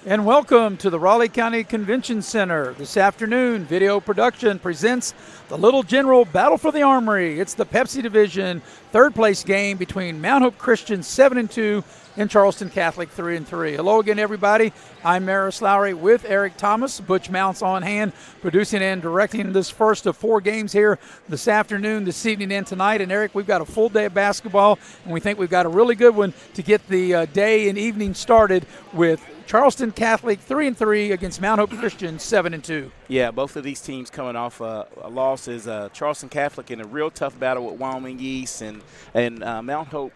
And welcome to the Raleigh County Convention Center. This afternoon, video production presents the Little General Battle for the Armory. It's the Pepsi Division third place game between Mount Hope Christian 7-2 and Charleston Catholic 3-3. Hello again, everybody. I'm Maris Lowry with Eric Thomas. Butch Mounts on hand, producing and directing this first of four games here this afternoon, this evening, and tonight. And Eric, we've got a full day of basketball, and we think we've got a really good one to get the day and evening started with Charleston Catholic 3-3 against Mount Hope Christian 7-2. Yeah, both of these teams coming off a loss. Is Charleston Catholic in a real tough battle with Wyoming East, and Mount Hope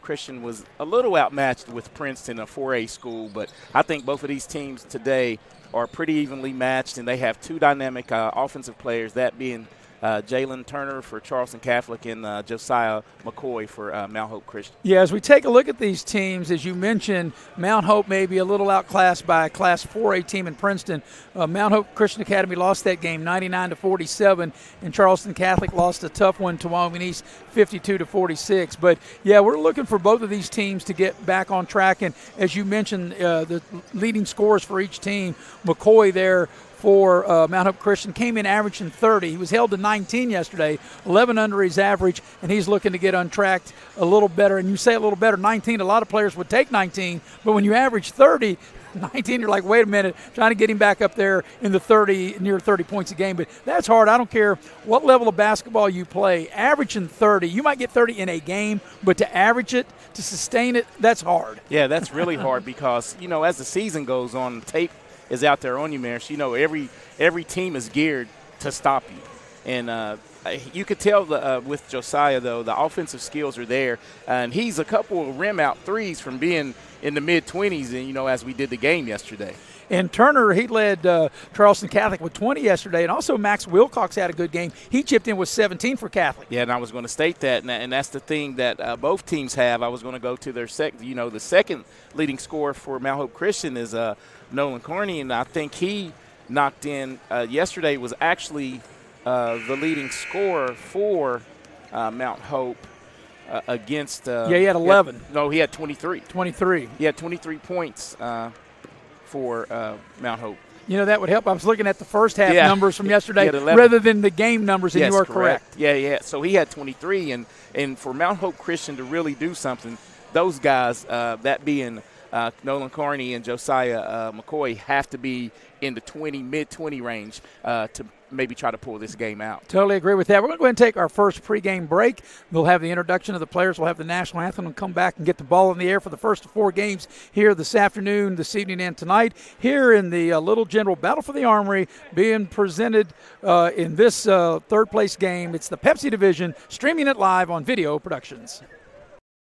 Christian was a little outmatched with Princeton, a 4A school. But I think both of these teams today are pretty evenly matched, and they have two dynamic offensive players, that being Jalen Turner for Charleston Catholic and Josiah McCoy for Mount Hope Christian. Yeah, as we take a look at these teams, as you mentioned, Mount Hope may be a little outclassed by a Class 4A team in Princeton. Mount Hope Christian Academy lost that game 99-47, and Charleston Catholic lost a tough one to Wyoming East 52-46. But, yeah, we're looking for both of these teams to get back on track. And as you mentioned, the leading scorers for each team, McCoy there for Mount Hope Christian came in averaging 30. He was held to 19 yesterday, 11 under his average, and he's looking to get untracked a little better. And you say a little better, 19, a lot of players would take 19, but when you average 30, 19, you're like, wait a minute, trying to get him back up there in the 30, near 30 points a game. But that's hard. I don't care what level of basketball you play. Averaging 30, you might get 30 in a game, but to average it, to sustain it, that's hard. Yeah, that's really hard because, you know, as the season goes on, tape is out there on you, Maris. You know, every team is geared to stop you. And you could tell with Josiah, though, the offensive skills are there. And he's a couple of rim-out threes from being in the mid-20s, and, you know, as we did the game yesterday. And Turner, he led Charleston Catholic with 20 yesterday. And also Max Wilcox had a good game. He chipped in with 17 for Catholic. Yeah, and I was going to state that. And that's the thing that both teams have. I was going to go to their the second leading scorer for Mount Hope Christian is Nolan Carney, and I think he knocked in yesterday was actually the leading scorer for Mount Hope against he had 11. He had 23. 23. He had 23 points for Mount Hope. You know, that would help. I was looking at the first half numbers from yesterday rather than the game numbers, and yes, you are correct. Yeah. So he had 23, and for Mount Hope Christian to really do something, those guys, that being Nolan Carney and Josiah McCoy, have to be in the mid-20 range to maybe try to pull this game out. Totally agree with that. We're going to go ahead and take our first pregame break. We'll have the introduction of the players. We'll have the national anthem and come back and get the ball in the air for the first of four games here this afternoon, this evening, and tonight here in the Little General Battle for the Armory being presented in this third-place game. It's the Pepsi Division, streaming it live on Video Productions.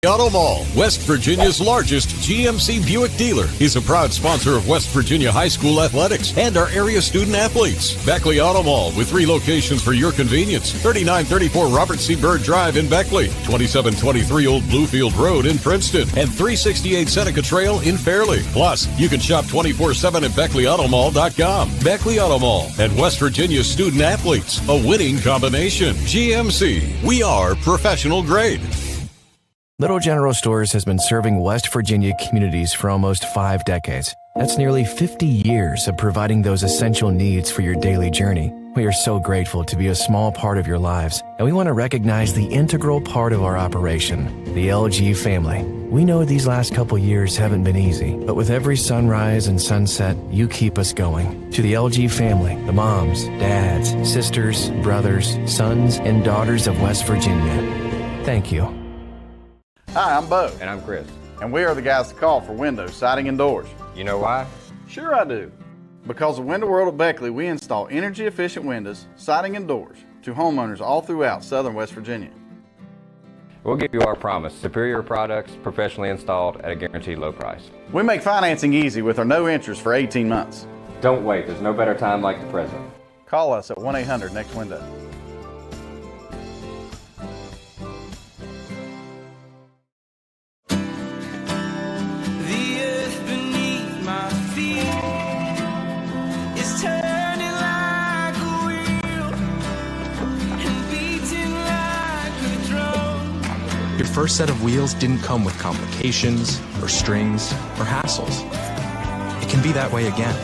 Auto Mall, West Virginia's largest GMC Buick dealer, is a proud sponsor of West Virginia High School athletics and our area student athletes. Beckley Auto Mall, with 3 locations for your convenience: 3934 Robert C. Byrd Drive in Beckley, 2723 Old Bluefield Road in Princeton, and 368 Seneca Trail in Fairleigh. Plus, you can shop 24/7 at BeckleyAutomall.com. Beckley Auto Mall and West Virginia student athletes, a winning combination. GMC, we are professional grade. Little General Stores has been serving West Virginia communities for almost 5 decades. That's nearly 50 years of providing those essential needs for your daily journey. We are so grateful to be a small part of your lives, and we want to recognize the integral part of our operation, the LG family. We know these last couple years haven't been easy, but with every sunrise and sunset, you keep us going. To the LG family, the moms, dads, sisters, brothers, sons, and daughters of West Virginia, thank you. Hi, I'm Bo. And I'm Chris. And we are the guys to call for windows, siding, and doors. You know why? Sure I do. Because of Window World of Beckley, we install energy-efficient windows, siding, and doors to homeowners all throughout southern West Virginia. We'll give you our promise: superior products, professionally installed at a guaranteed low price. We make financing easy with our no interest for 18 months. Don't wait. There's no better time like the present. Call us at 1-800-NEXT-WINDOW. Your first set of wheels didn't come with complications or strings or hassles. it can be that way again.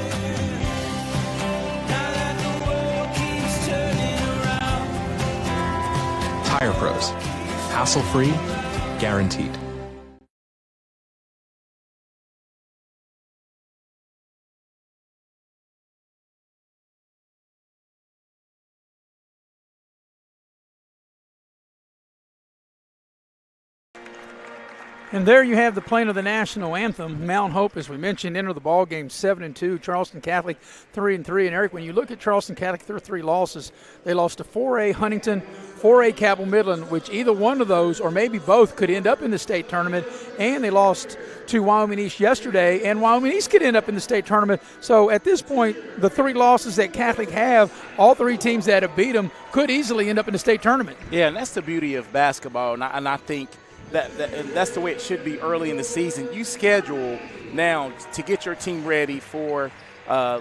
Tire Pros. Hassle-free, guaranteed. And there you have the playing of the national anthem. Mount Hope, as we mentioned, enter the ball game 7-2. Charleston Catholic 3-3. And Eric, when you look at Charleston Catholic, their 3 losses, they lost to 4A Huntington, 4A Cabell Midland, which either one of those or maybe both could end up in the state tournament. And they lost to Wyoming East yesterday, and Wyoming East could end up in the state tournament. So at this point, the 3 losses that Catholic have, all 3 teams that have beat them could easily end up in the state tournament. Yeah, and that's the beauty of basketball, and I think that's the way it should be early in the season. You schedule now to get your team ready for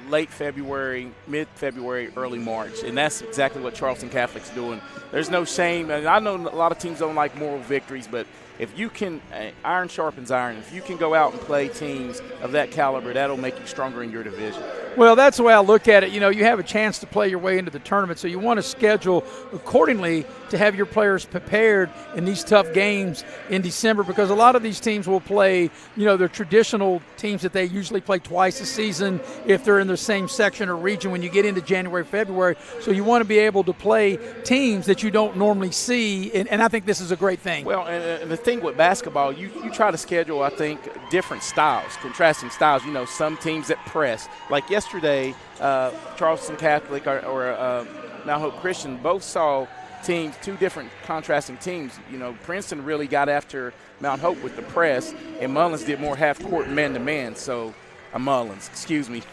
late February, mid-February, early March, and that's exactly what Charleston Catholic's doing. There's no shame, and I know a lot of teams don't like moral victories, but if you can, iron sharpens iron. If you can go out and play teams of that caliber, that'll make you stronger in your division. Well, that's the way I look at it. You know, you have a chance to play your way into the tournament, so you want to schedule accordingly to have your players prepared in these tough games in December, because a lot of these teams will play, you know, their traditional teams that they usually play twice a season if they're in the same section or region when you get into January, February. So you want to be able to play teams that you don't normally see, and I think this is a great thing. Well, and the thing with basketball, you try to schedule, I think, different styles, contrasting styles. You know, some teams that press. Like yesterday, Charleston Catholic or Mount Hope Christian both saw teams, 2 different contrasting teams. You know, Princeton really got after Mount Hope with the press, and Mullins did more half-court man-to-man. So, Mullins, excuse me.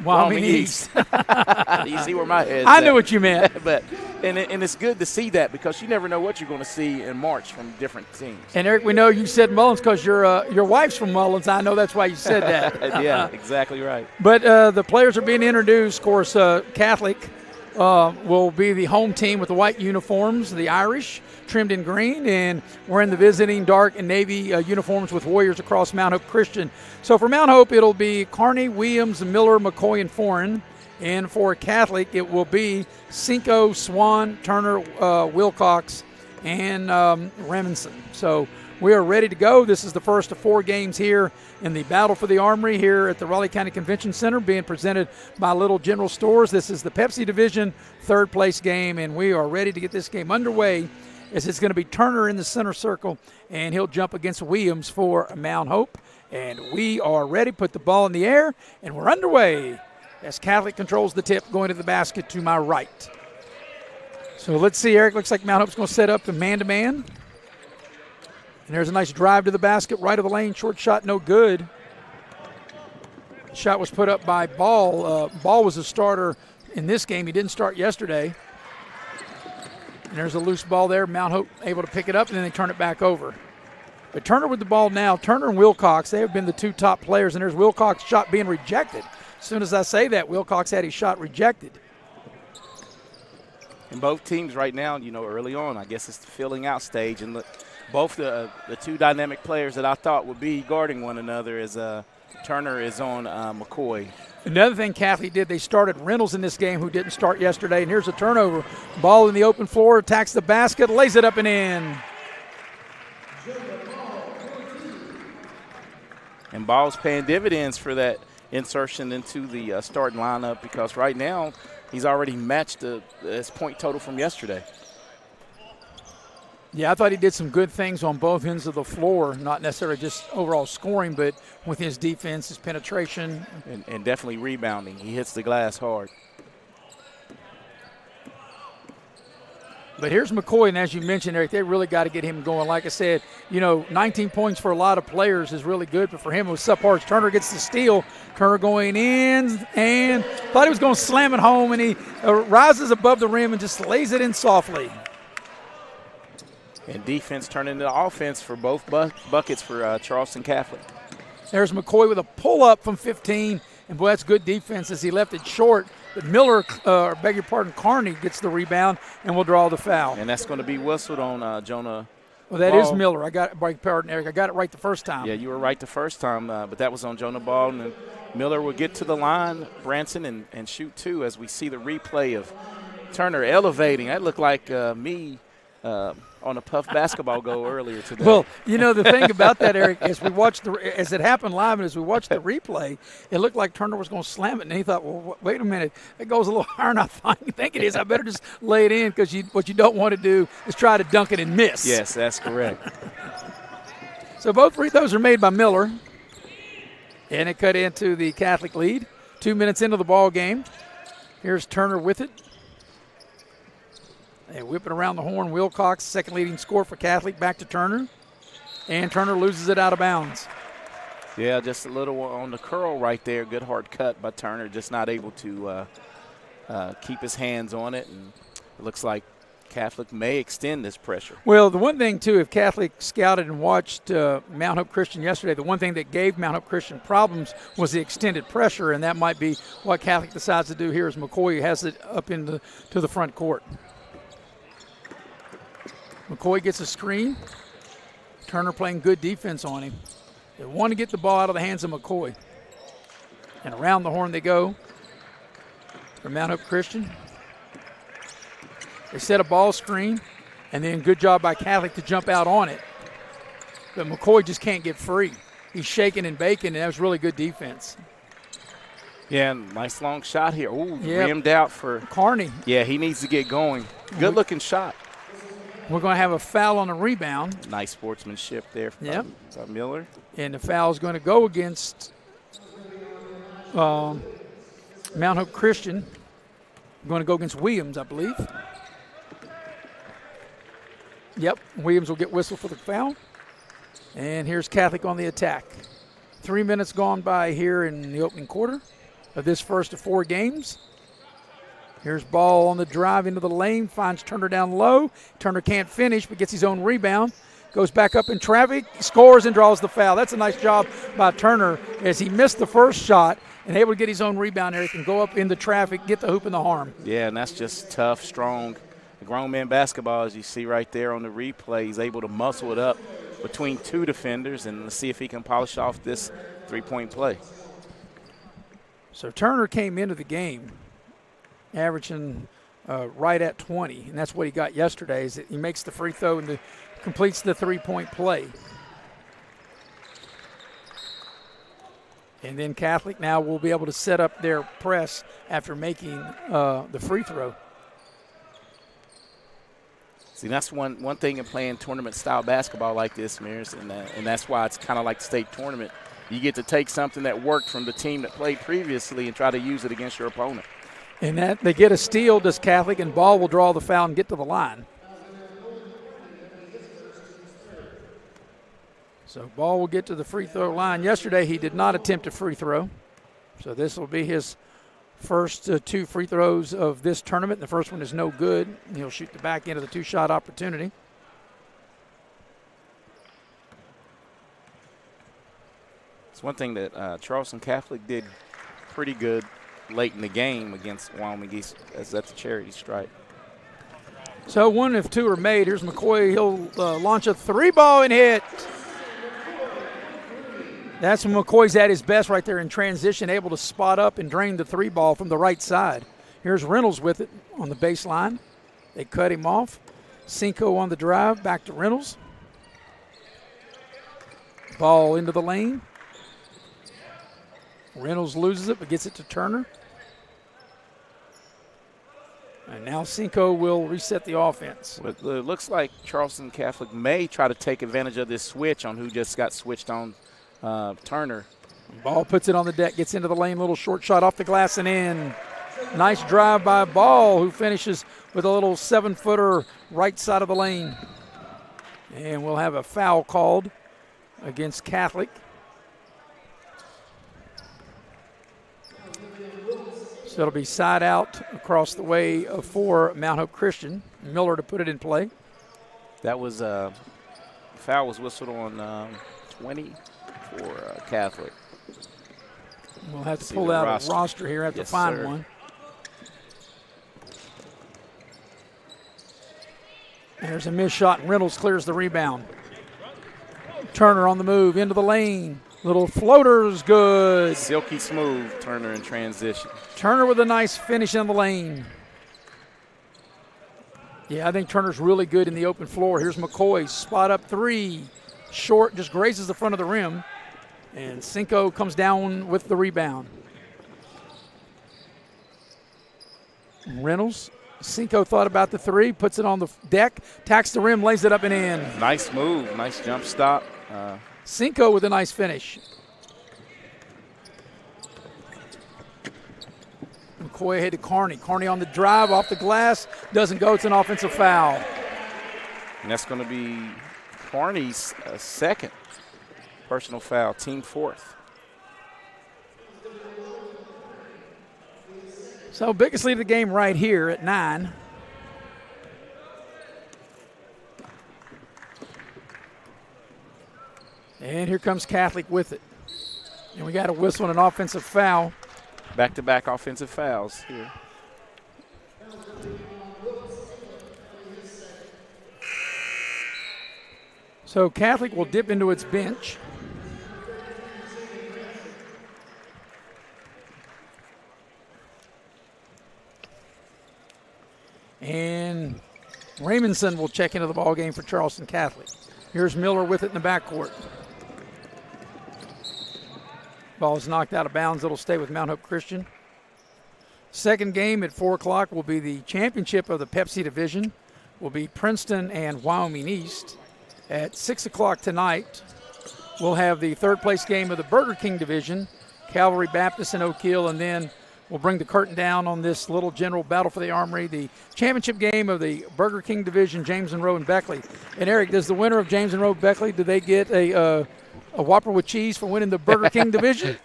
Wyoming East. You see where my head's I knew what you meant. But and it's good to see that, because you never know what you're going to see in March from different teams. And, Eric, we know you said Mullins because your wife's from Mullins. I know that's why you said that. Yeah, exactly right. But the players are being introduced. Of course, Catholic will be the home team with the white uniforms, the Irish, trimmed in green, and wearing the visiting dark and navy uniforms with Warriors across Mount Hope Christian. So for Mount Hope, it'll be Carney, Williams, Miller, McCoy, and Foreign. And for Catholic, it will be Cinco, Swan, Turner, Wilcox, and Remington. So we are ready to go. This is the first of 4 games here in the Battle for the Armory here at the Raleigh County Convention Center, being presented by Little General Stores. This is the Pepsi Division 3rd place game, and we are ready to get this game underway, as it's going to be Turner in the center circle, and he'll jump against Williams for Mount Hope. And we are ready. Put the ball in the air, and we're underway as Catholic controls the tip going to the basket to my right. So let's see, Eric. Looks like Mount Hope's going to set up the man-to-man. And there's a nice drive to the basket, right of the lane, short shot, no good. Shot was put up by Ball. Ball was a starter in this game. He didn't start yesterday. And there's a loose ball there. Mount Hope able to pick it up, and then they turn it back over. But Turner with the ball now. Turner and Wilcox, they have been the 2 top players, and there's Wilcox' shot being rejected. As soon as I say that, Wilcox had his shot rejected. And both teams right now, you know, early on, I guess it's the filling out stage. And both the 2 dynamic players that I thought would be guarding one another is Turner is on McCoy. Another thing Catholic did, they started Reynolds in this game, who didn't start yesterday. And here's a turnover. Ball in the open floor, attacks the basket, lays it up and in. And Ball's paying dividends for that insertion into the starting lineup, because right now he's already matched his point total from yesterday. Yeah, I thought he did some good things on both ends of the floor, not necessarily just overall scoring, but with his defense, his penetration. And definitely rebounding. He hits the glass hard. But here's McCoy, and as you mentioned, Eric, they really got to get him going. Like I said, you know, 19 points for a lot of players is really good, but for him it was subpar. Turner gets the steal. Turner going in, and thought he was going to slam it home, and he rises above the rim and just lays it in softly. And defense turned into offense for both buckets for Charleston Catholic. There's McCoy with a pull-up from 15, and boy, that's good defense as he left it short. But Miller, Carney gets the rebound and will draw the foul. And that's going to be whistled on Jonah Well, that is Miller. I got it, pardon, Eric. I got it right the first time. Yeah, you were right the first time, but that was on Jonah Ball. And Miller will get to the line, Branson, and shoot two as we see the replay of Turner elevating. That looked like me on a Puff basketball goal earlier today. Well, you know, the thing about that, Eric, as it happened live and as we watched the replay, it looked like Turner was going to slam it. And he thought, well, wait a minute. It goes a little higher than I think it is. I better just lay it in because what you don't want to do is try to dunk it and miss. Yes, that's correct. So both free throws are made by Miller. And it cut into the Catholic lead. 2 minutes into the ball game. Here's Turner with it. They whip it around the horn. Wilcox, second leading scorer for Catholic, back to Turner. And Turner loses it out of bounds. Yeah, just a little on the curl right there. Good hard cut by Turner. Just not able to keep his hands on it. And it looks like Catholic may extend this pressure. Well, the one thing, too, if Catholic scouted and watched Mount Hope Christian yesterday, the one thing that gave Mount Hope Christian problems was the extended pressure, and that might be what Catholic decides to do here as McCoy has it up to the front court. McCoy gets a screen. Turner playing good defense on him. They want to get the ball out of the hands of McCoy. And around the horn they go for Mount Hope Christian. They set a ball screen, and then good job by Catholic to jump out on it. But McCoy just can't get free. He's shaking and baking, and that was really good defense. Yeah, nice long shot here. Ooh, rimmed out for Carney. Yeah, he needs to get going. Good-looking shot. We're going to have a foul on the rebound. Nice sportsmanship there from Miller. And the foul is going to go against Mount Hope Christian. Going to go against Williams, I believe. Yep, Williams will get whistled for the foul. And here's Catholic on the attack. 3 minutes gone by here in the opening quarter of this first of 4 games. Here's Ball on the drive into the lane, finds Turner down low. Turner can't finish, but gets his own rebound. Goes back up in traffic, scores and draws the foul. That's a nice job by Turner as he missed the first shot and able to get his own rebound. Eric can go up into traffic, get the hoop in the arm. Yeah, and that's just tough, strong, grown man basketball, as you see right there on the replay. He's able to muscle it up between 2 defenders, and let's see if he can polish off this three-point play. So Turner came into the game averaging right at 20, and that's what he got yesterday. Is that he makes the free throw and completes the three-point play. And then Catholic now will be able to set up their press after making the free throw. See, that's one thing in playing tournament-style basketball like this, Mears, and that's why it's kind of like the state tournament. You get to take something that worked from the team that played previously and try to use it against your opponent. And that they get a steal, does Catholic, and Ball will draw the foul and get to the line. So Ball will get to the free throw line. Yesterday he did not attempt a free throw. So this will be his first 2 free throws of this tournament. The first one is no good. He'll shoot the back end of the 2-shot opportunity. It's one thing that Charleston Catholic did pretty good late in the game against Wyoming East, as that's a charity stripe. So 1 of 2 are made. Here's McCoy. He'll launch a 3-ball and hit. That's when McCoy's at his best right there in transition, able to spot up and drain the 3-ball from the right side. Here's Reynolds with it on the baseline. They cut him off. Cinco on the drive, back to Reynolds. Ball into the lane. Reynolds loses it but gets it to Turner. And now Cinco will reset the offense. But it looks like Charleston Catholic may try to take advantage of this switch on who just got switched on Turner. Ball puts it on the deck, gets into the lane, little short shot off the glass and in. Nice drive by Ball, who finishes with a little 7-footer right side of the lane. And we'll have a foul called against Catholic. So it'll be side out across the way for Mount Hope Christian. Miller to put it in play. That was foul was whistled on 20 for Catholic. We'll have to pull out a roster here, have to find one. There's a missed shot, and Reynolds clears the rebound. Turner on the move, into the lane. Little floater's good. Silky smooth, Turner in transition. Turner with a nice finish in the lane. Yeah, I think Turner's really good in the open floor. Here's McCoy, spot up three. Short, just grazes the front of the rim. And Cinco comes down with the rebound. Reynolds, Cinco thought about the three, puts it on the deck, tacks the rim, lays it up and in. Nice move, nice jump stop. Cinco with a nice finish. McCoy ahead to Carney. Carney on the drive, off the glass, doesn't go. It's an offensive foul. And that's going to be Carney's second personal foul, team fourth. So biggest lead of the game right here at 9. And here comes Catholic with it. And we got a whistle and an offensive foul. Back-to-back offensive fouls here. So Catholic will dip into its bench. And Raymondson will check into the ball game for Charleston Catholic. Here's Miller with it in the backcourt. Ball is knocked out of bounds. It'll stay with Mount Hope Christian. Second game at 4 o'clock will be the championship of the PEPSI division. Will be Princeton and Wyoming East. At 6 o'clock tonight, we'll have the third place game of the Burger King division, Calvary Baptist and Oak Hill, and then we'll bring the curtain down on this little general battle for the Armory, the championship game of the Burger King division, James Monroe and Beckley. And Eric, does the winner of James Monroe Beckley, do they get a Whopper with cheese for winning the Burger King division?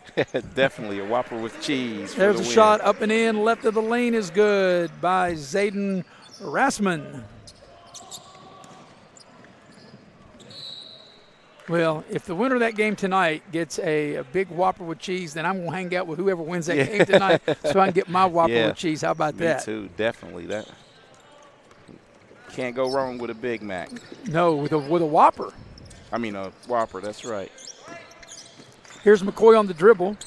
Definitely a Whopper with cheese. There's a shot up and in, left of the lane is good by Zayden Rassman. Well, if the winner of that game tonight gets a big Whopper with cheese, then I'm going to hang out with whoever wins that game tonight so I can get my Whopper with cheese. How about that? Me too, definitely. That can't go wrong with a Big Mac. No, with a Whopper. I mean a Whopper, that's right. Here's McCoy on the dribble.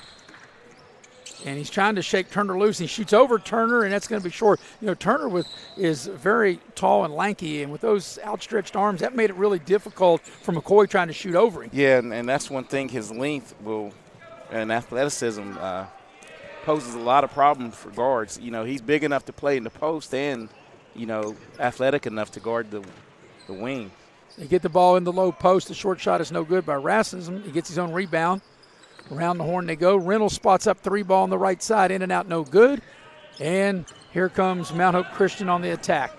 And he's trying to shake Turner loose. He shoots over Turner, and that's going to be short. You know, Turner is very tall and lanky, and with those outstretched arms, that made it really difficult for McCoy trying to shoot over him. Yeah, and that's one thing. His length and athleticism poses a lot of problems for guards. You know, he's big enough to play in the post and, you know, athletic enough to guard the wing. They get the ball in the low post. The short shot is no good by Rasmussen. He gets his own rebound. Around the horn they go. Reynolds spots up three ball on the right side. In and out, no good. And here comes Mount Hope Christian on the attack.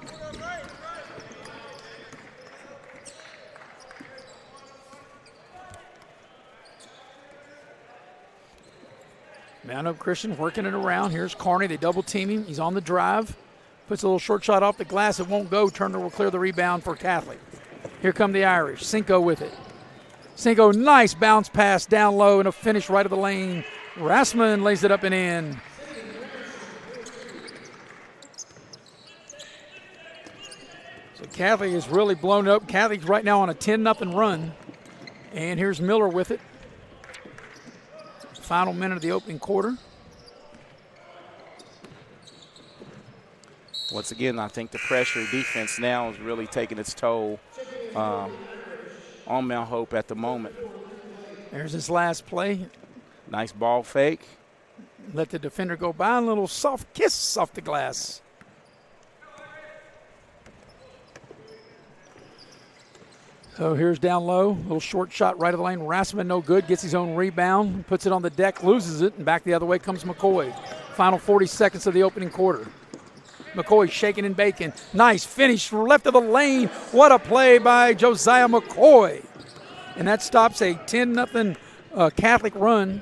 Mount Hope Christian working it around. Here's Carney. They double team him. He's on the drive. Puts a little short shot off the glass. It won't go. Turner will clear the rebound for Catholic. Here come the Irish. Cinco with it. Cinco, nice bounce pass down low and a finish right of the lane. Rassman lays it up and in. So Catholic is really blown up. Catholic's right now on a 10-0 run. And here's Miller with it. Final minute of the opening quarter. Once again, I think the pressure defense now is really taking its toll on Mount Hope at the moment. There's his last play. Nice ball fake. Let the defender go by. A little soft kiss off the glass. So here's down low. A little short shot right of the lane. Rassman no good. Gets his own rebound. Puts it on the deck. Loses it. And back the other way comes McCoy. Final 40 seconds of the opening quarter. McCoy shaking and baking. Nice finish left of the lane. What a play by Josiah McCoy. And that stops a 10-0 Catholic run.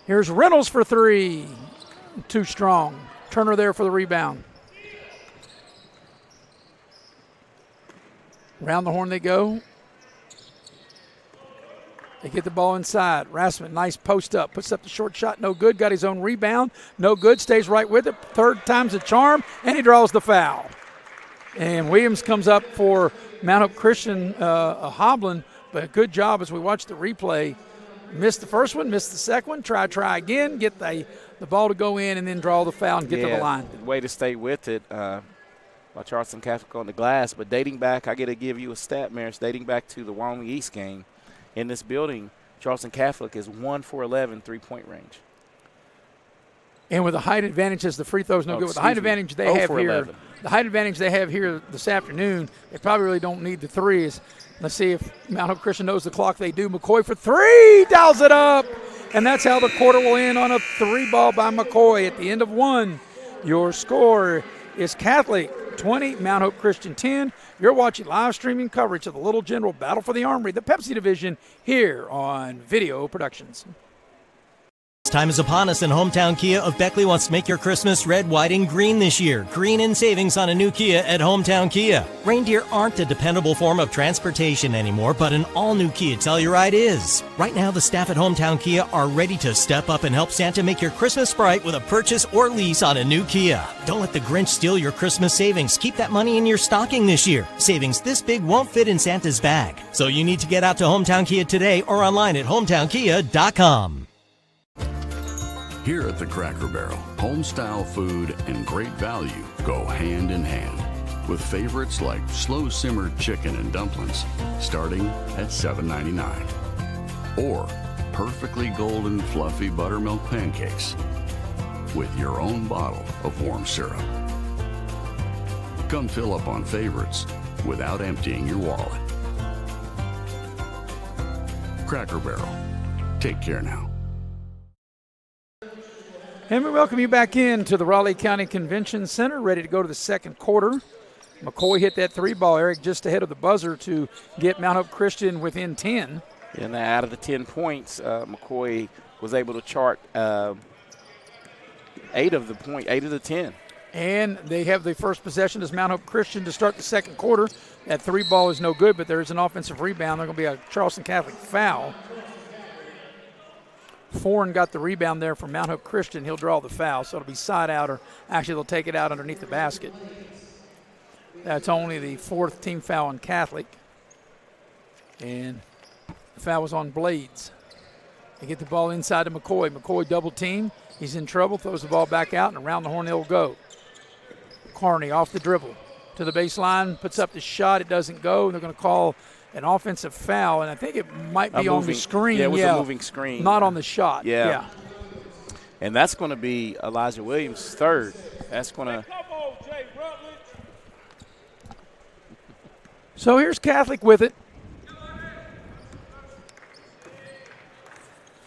Here's Reynolds for three. Too strong. Turner there for the rebound. Round the horn they go. They get the ball inside. Rassman, nice post up. Puts up the short shot, no good. Got his own rebound, no good. Stays right with it. Third time's a charm, and he draws the foul. And Williams comes up for Mount Hope Christian, hobbling, but a good job as we watch the replay. Missed the first one, missed the second one, try again, get the ball to go in and then draw the foul and get to the line. Way to stay with it by Charleston Catholic on the glass. But dating back, I got to give you a stat, Maris, dating back to the Wyoming East game in this building, Charleston Catholic is 1 for 11 3-point range. And with the height advantage, as the free throw's no good. With the height advantage they have here, 11. the height advantage they have here this afternoon, they probably really don't need the threes. Let's see if Mount Hope Christian knows the clock. They do. McCoy for three, dials it up. And that's how the quarter will end, on a 3-ball by McCoy. At the end of one, your score is Catholic 20, Mount Hope Christian 10. You're watching live streaming coverage of the Little General Battle for the Armory, the Pepsi division, here on Video Productions. Time is upon us, and Hometown Kia of Beckley wants to make your Christmas red, white, and green this year. Green in savings on a new Kia at Hometown Kia. Reindeer aren't a dependable form of transportation anymore, but an all-new Kia Telluride is. Right now, the staff at Hometown Kia are ready to step up and help Santa make your Christmas bright with a purchase or lease on a new Kia. Don't let the Grinch steal your Christmas savings. Keep that money in your stocking this year. Savings this big won't fit in Santa's bag. So you need to get out to Hometown Kia today or online at hometownkia.com. Here at the Cracker Barrel, home-style food and great value go hand in hand, with favorites like slow-simmered chicken and dumplings starting at $7.99, or perfectly golden fluffy buttermilk pancakes with your own bottle of warm syrup. Come fill up on favorites without emptying your wallet. Cracker Barrel. Take care now. And we welcome you back into the Raleigh County Convention Center, ready to go to the second quarter. McCoy hit that 3-ball, Eric, just ahead of the buzzer to get Mount Hope Christian within 10. And out of the 10 points, McCoy was able to chart 8 of the 10. And they have the first possession as Mount Hope Christian to start the second quarter. That 3-ball is no good, but there's an offensive rebound. There's going to be a Charleston Catholic foul. Foreign got the rebound there from Mount Hope Christian. He'll draw the foul, so it'll be side out, or actually they'll take it out underneath the basket. That's only the 4th team foul on Catholic. And the foul was on Blades. They get the ball inside to McCoy. McCoy double team. He's in trouble, throws the ball back out, and around the horn they'll go. Carney off the dribble to the baseline, puts up the shot. It doesn't go. They're going to call an offensive foul, and I think it might be on the screen. Yeah, it was a moving screen. Not on the shot. Yeah. And that's going to be Elijah Williams' third. That's going to. So here's Catholic with it.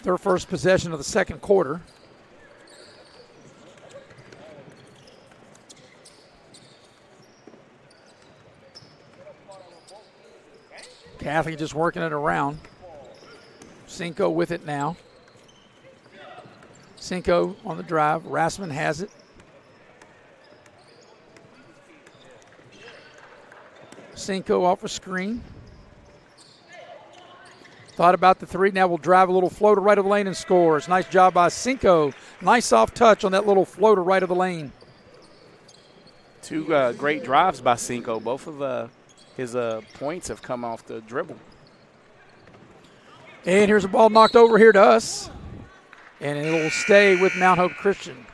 Their first possession of the second quarter. Catholic just working it around. Cinco with it now. Cinco on the drive. Rassman has it. Cinco off a screen. Thought about the 3. Now we'll drive a little floater right of the lane and scores. Nice job by Cinco. Nice soft touch on that little floater right of the lane. 2 great drives by Cinco. Both of his points have come off the dribble. And here's a ball knocked over here to us. And it'll stay with Mount Hope Christian.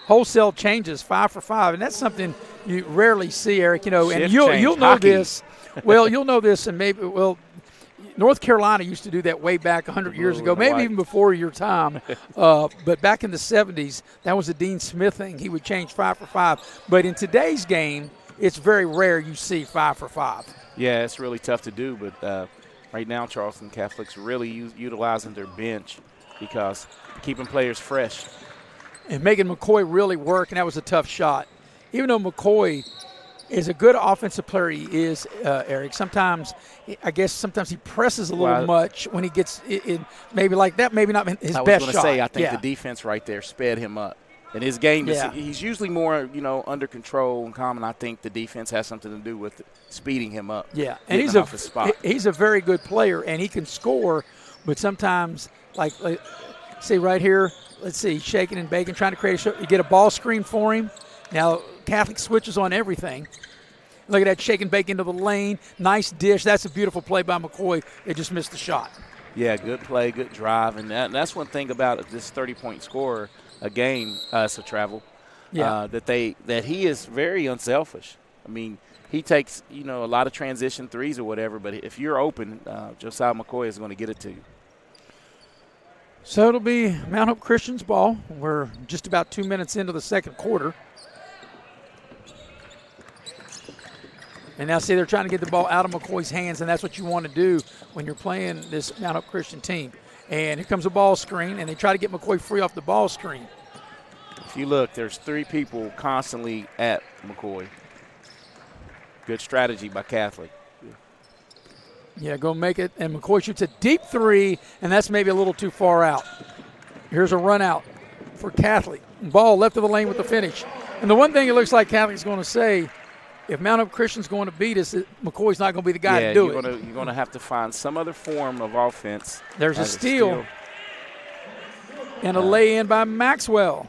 Wholesale changes, 5 for 5. And that's something you rarely see, Eric. You know, and you'll know this. Well, you'll know this, and maybe, North Carolina used to do that way back 100 years ago, maybe even before your time. But back in the 70s, that was a Dean Smith thing. He would change 5 for 5. But in today's game, it's very rare you see 5 for 5. Yeah, it's really tough to do. But right now, Charleston Catholic's really utilizing their bench because keeping players fresh. And making McCoy really work, and that was a tough shot. Even though McCoy is a good offensive player, he is, Eric, sometimes he presses a little much when he gets in, maybe like that, maybe not his best shot. I was going to say, I think the defense right there sped him up. And his game, he's usually more, under control and calm, and I think the defense has something to do with speeding him up. Yeah, and he's a very good player, and he can score, but sometimes, like see right here, let's see, shaking and baking, trying to create you get a ball screen for him. Now, Catholic switches on everything. Look at that shake and bake into the lane. Nice dish. That's a beautiful play by McCoy. They just missed the shot. Yeah, good play, good drive. And that's one thing about this 30-point scorer a game, so travel, that he is very unselfish. I mean, he takes, a lot of transition threes or whatever, but if you're open, Josiah McCoy is going to get it to you. So it'll be Mount Hope Christian's ball. We're just about 2 minutes into the second quarter. And now, see, they're trying to get the ball out of McCoy's hands, and that's what you want to do when you're playing this Mount Hope Christian team. And here comes a ball screen, and they try to get McCoy free off the ball screen. If you look, there's 3 people constantly at McCoy. Good strategy by Catholic. Yeah, go make it. And McCoy shoots a deep 3, and that's maybe a little too far out. Here's a run out for Catholic. Ball left of the lane with the finish. And the one thing it looks like Catholic's going to say, if Mount Hope Christian's going to beat us, McCoy's not going to be the guy to do it. You're going to have to find some other form of offense. There's a steal. And a lay-in by Maxwell.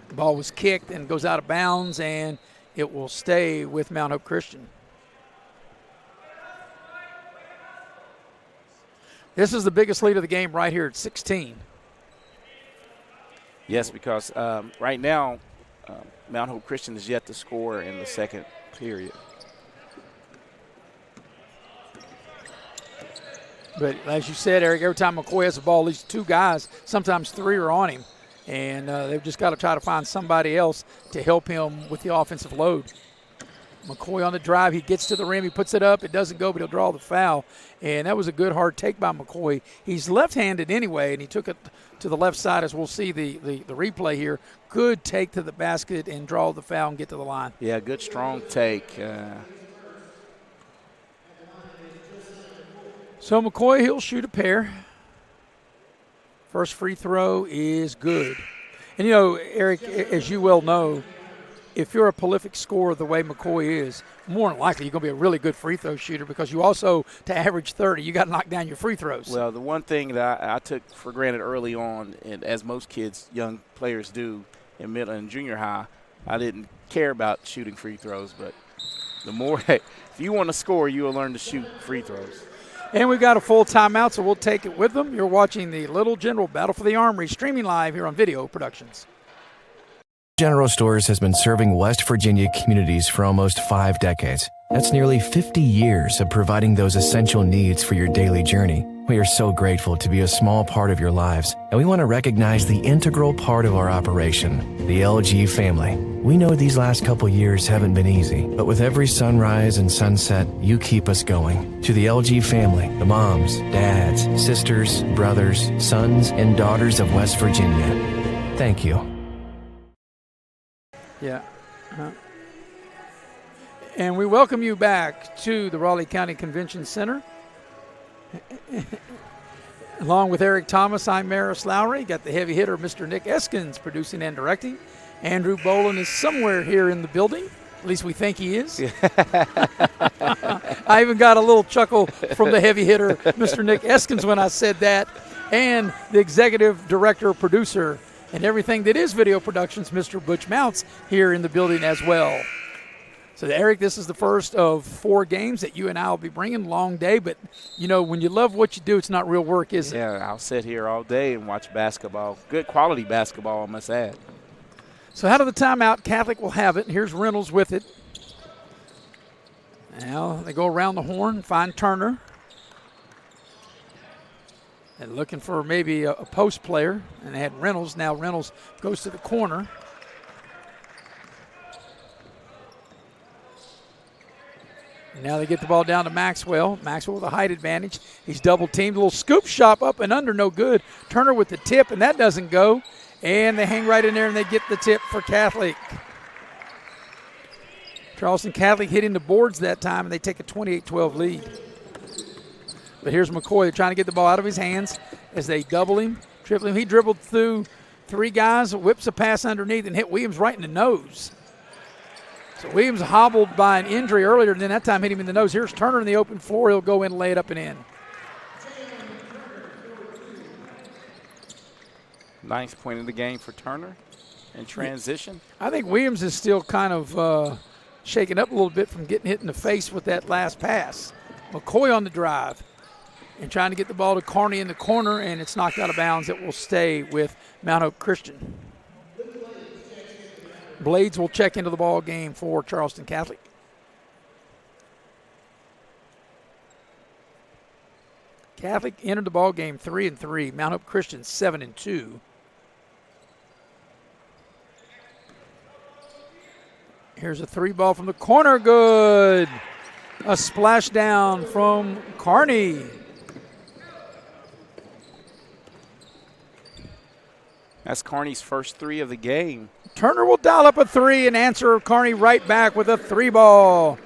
The ball was kicked and goes out of bounds, and it will stay with Mount Hope Christian. This is the biggest lead of the game right here at 16. Yes, because right now Mount Hope Christian is yet to score in the second period. But as you said, Eric, every time McCoy has the ball, at least 2 guys, sometimes 3 are on him. And they've just got to try to find somebody else to help him with the offensive load. McCoy on the drive. He gets to the rim. He puts it up. It doesn't go, but he'll draw the foul. And that was a good, hard take by McCoy. He's left-handed anyway, and he took it to the left side, as we'll see the replay here. Good take to the basket and draw the foul and get to the line. Yeah, good, strong take. So McCoy, he'll shoot a pair. First free throw is good. And, Eric, as you well know, if you're a prolific scorer the way McCoy is, more than likely you're going to be a really good free throw shooter because you also, to average 30, you got to knock down your free throws. Well, the one thing that I took for granted early on, and as most kids, young players do in middle and junior high, I didn't care about shooting free throws. But the more, if you want to score, you will learn to shoot free throws. And we've got a full timeout, so we'll take it with them. You're watching the Little General Battle for the Armory, streaming live here on Video Productions. General Stores has been serving West Virginia communities for almost 5 decades. That's nearly 50 years of providing those essential needs for your daily journey. We are so grateful to be a small part of your lives, and we want to recognize the integral part of our operation, the LG family. We know these last couple years haven't been easy, but with every sunrise and sunset, you keep us going. To the LG family, the moms, dads, sisters, brothers, sons, and daughters of West Virginia, thank you. Yeah. And we welcome you back to the Raleigh County Convention Center. Along with Eric Thomas, I'm Maris Lowry. Got the heavy hitter, Mr. Nick Eskins, producing and directing. Andrew Boland is somewhere here in the building. At least we think he is. I even got a little chuckle from the heavy hitter, Mr. Nick Eskins, when I said that. And the executive director, producer, and everything that is video productions, Mr. Butch Mounts, here in the building as well. So, Eric, this is the first of 4 games that you and I will be bringing. Long day, but, when you love what you do, it's not real work, is it? Yeah, I'll sit here all day and watch basketball. Good quality basketball, I must add. So out of the timeout, Catholic will have it. Here's Reynolds with it. Now they go around the horn, find Turner. And looking for maybe a post player, and they had Reynolds. Now Reynolds goes to the corner. And now they get the ball down to Maxwell. Maxwell with a height advantage. He's double teamed. A little scoop shot up and under, no good. Turner with the tip, and that doesn't go. And they hang right in there, and they get the tip for Catholic. Charleston Catholic hitting the boards that time, and they take a 28-12 lead. But here's McCoy. They're trying to get the ball out of his hands as they double him, triple him. He dribbled through 3 guys, whips a pass underneath, and hit Williams right in the nose. So Williams hobbled by an injury earlier, and then that time hit him in the nose. Here's Turner in the open floor. He'll go in, lay it up and in. Ninth point of the game for Turner. in transition. I think Williams is still kind of shaken up a little bit from getting hit in the face with that last pass. McCoy on the drive and trying to get the ball to Carney in the corner, and it's knocked out of bounds. It will stay with Mount Hope Christian. Blades will check into the ball game for Charleston Catholic. Catholic entered the ball game 3-3. Mount Hope Christian 7-2. Here's a 3 ball from the corner. Good. A splash down from Carney. That's Carney's first 3 of the game. Turner will dial up a 3 and answer Carney right back with a 3 ball.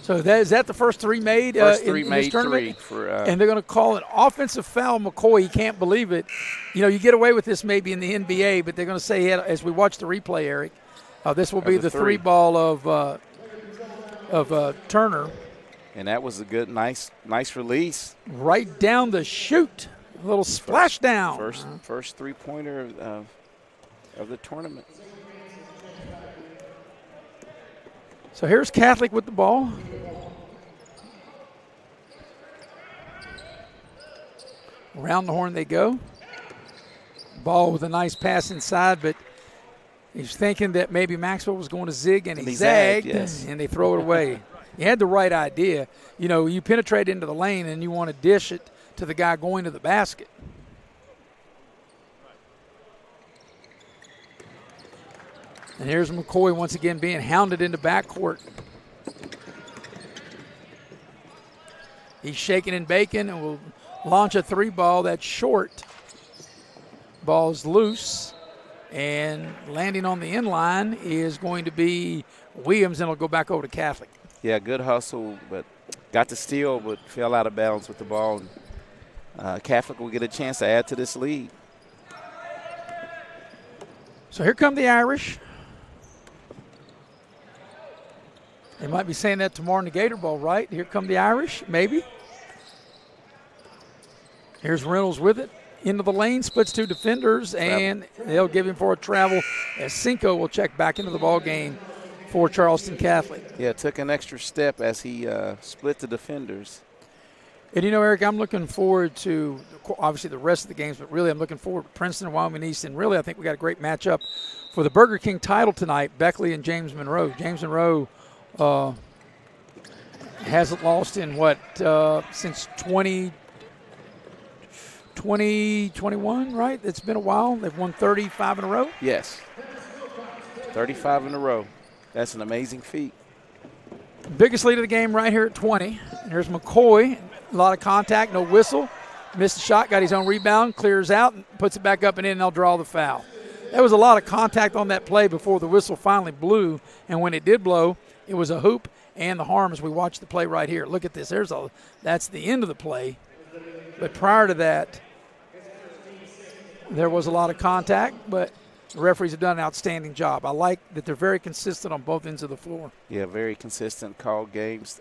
So is that the first 3 made? First 3 in made this tournament? 3 for. And they're going to call an offensive foul. McCoy, he can't believe it. You know, you get away with this maybe in the NBA, but they're going to say, as we watch the replay, Eric, this will be the 3 ball of Turner. And that was a good, nice release. Right down the chute. A little splash down. First 3-pointer of the tournament. So here's Catholic with the ball. Around the horn they go. Ball with a nice pass inside, but he's thinking that maybe Maxwell was going to zig, and he zagged, yes. And they throw it away. He had the right idea. You know, you penetrate into the lane and you want to dish it to the guy going to the basket. And here's McCoy once again being hounded into backcourt. He's shaking and baking and will launch a 3 ball that's short. Ball's loose, and landing on the end line is going to be Williams, and it'll go back over to Catholic. Yeah, good hustle, but got to steal, but fell out of bounds with the ball. Catholic will get a chance to add to this lead. So here come the Irish. They might be saying that tomorrow in the Gator Bowl, right? Here come the Irish, maybe. Here's Reynolds with it. Into the lane, splits 2 defenders, and they'll give him for a travel as Cinco will check back into the ball game for Charleston Catholic. Yeah, took an extra step as he split the defenders. And, you know, Eric, I'm looking forward to, obviously, the rest of the games, but really I'm looking forward to Princeton and Wyoming East. And really I think we got a great matchup for the Burger King title tonight, Beckley and James Monroe. James Monroe hasn't lost in since 2021, right? It's been a while. They've won 35 in a row. Yes, 35 in a row. That's an amazing feat. Biggest lead of the game right here at 20. And here's McCoy. A lot of contact, no whistle. Missed the shot, got his own rebound, clears out, and puts it back up and in, and they'll draw the foul. There was a lot of contact on that play before the whistle finally blew, and when it did blow, it was a hoop and the harm as we watch the play right here. Look at this. That's the end of the play. But prior to that, there was a lot of contact, but the referees have done an outstanding job. I like that they're very consistent on both ends of the floor. Yeah, very consistent call games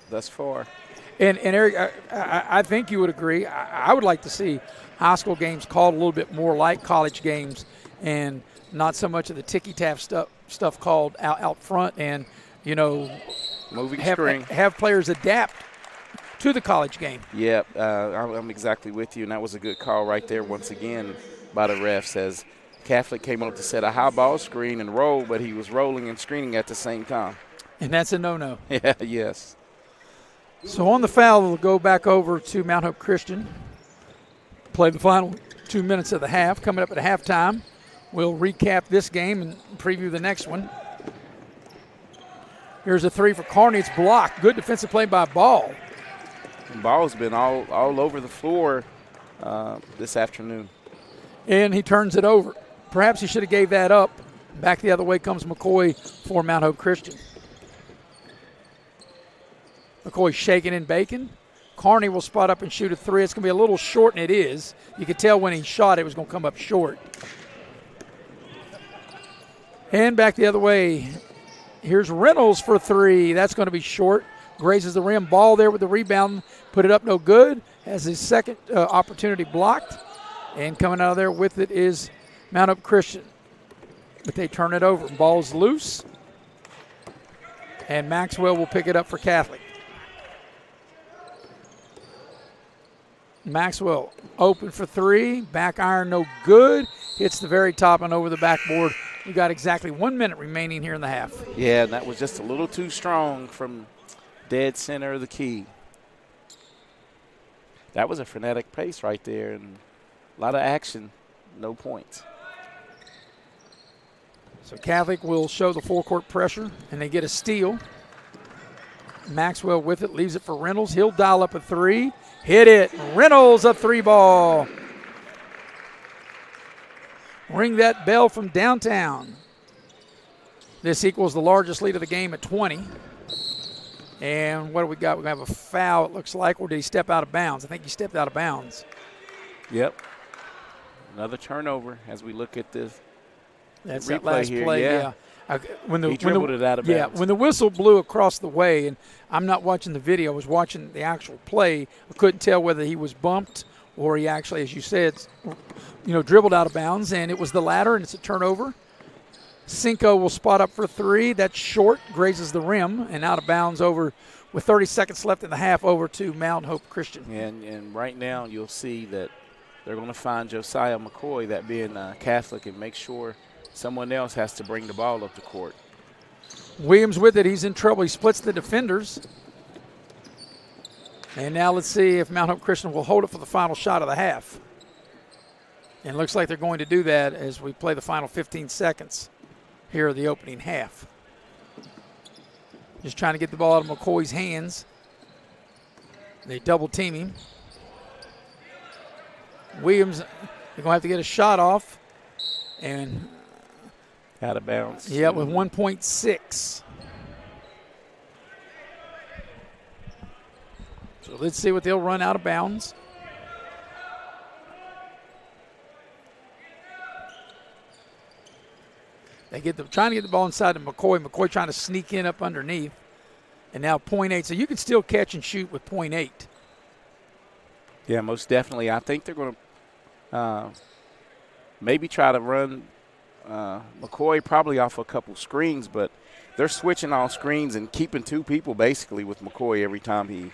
thus far. And Eric, I think you would agree. I would like to see high school games called a little bit more like college games and not so much of the ticky-tack stuff called out front and, you know, have players adapt to the college game. Yeah, I'm exactly with you, and that was a good call right there once again by the refs as Catholic came up to set a high ball screen and roll, but he was rolling and screening at the same time. And that's a no-no. Yeah, yes. So on the foul, we'll go back over to Mount Hope Christian. Play the final 2 minutes of the half. Coming up at halftime, we'll recap this game and preview the next one. Here's a 3 for Carney. It's blocked. Good defensive play by Ball. Ball's been all over the floor this afternoon. And he turns it over. Perhaps he should have gave that up. Back the other way comes McCoy for Mount Hope Christian. McCoy shaking and baking. Carney will spot up and shoot a 3. It's going to be a little short, and it is. You could tell when he shot it was going to come up short. And back the other way. Here's Reynolds for 3. That's going to be short. Grazes the rim. Ball there with the rebound. Put it up no good. Has his second opportunity blocked. And coming out of there with it is Mount Hope Christian. But they turn it over. Ball's loose. And Maxwell will pick it up for Catholic. Maxwell open for three. Back iron no good. Hits the very top and over the backboard. We've got exactly 1 minute remaining here in the half. Yeah, and that was just a little too strong from dead center of the key. That was a frenetic pace right there and a lot of action, no points. So Catholic will show the full court pressure, and they get a steal. Maxwell with it, leaves it for Reynolds. He'll dial up a three. Hit it. Reynolds, a three ball. Ring that bell from downtown. This equals the largest lead of the game at 20. And what do we got? We're going to have a foul, it looks like, or did he step out of bounds? I think he stepped out of bounds. Yep. Another turnover as we look at this. That's that last here. play, yeah. He dribbled it out of bounds. Yeah, when the whistle blew across the way, and I'm not watching the video, I was watching the actual play. I couldn't tell whether he was bumped or he actually, as you said, dribbled out of bounds, and it was the latter, and it's a turnover. Cinco will spot up for three. That's short, grazes the rim, and out of bounds over with 30 seconds left in the half over to Mount Hope Christian. And right now you'll see that they're going to find Josiah McCoy, that being Catholic, and make sure someone else has to bring the ball up the court. Williams with it. He's in trouble. He splits the defenders. And now let's see if Mount Hope Christian will hold it for the final shot of the half. And it looks like they're going to do that as we play the final 15 seconds here of the opening half. Just trying to get the ball out of McCoy's hands. They double team him. Williams, they're going to have to get a shot off. And out of bounds. Yeah, with 1.6. So let's see what they'll run out of bounds. They trying to get the ball inside of McCoy. McCoy trying to sneak in up underneath. And now 0.8. So you can still catch and shoot with 0.8. Yeah, most definitely. I think they're going to maybe try to run McCoy probably off a couple screens, but they're switching all screens and keeping two people basically with McCoy every time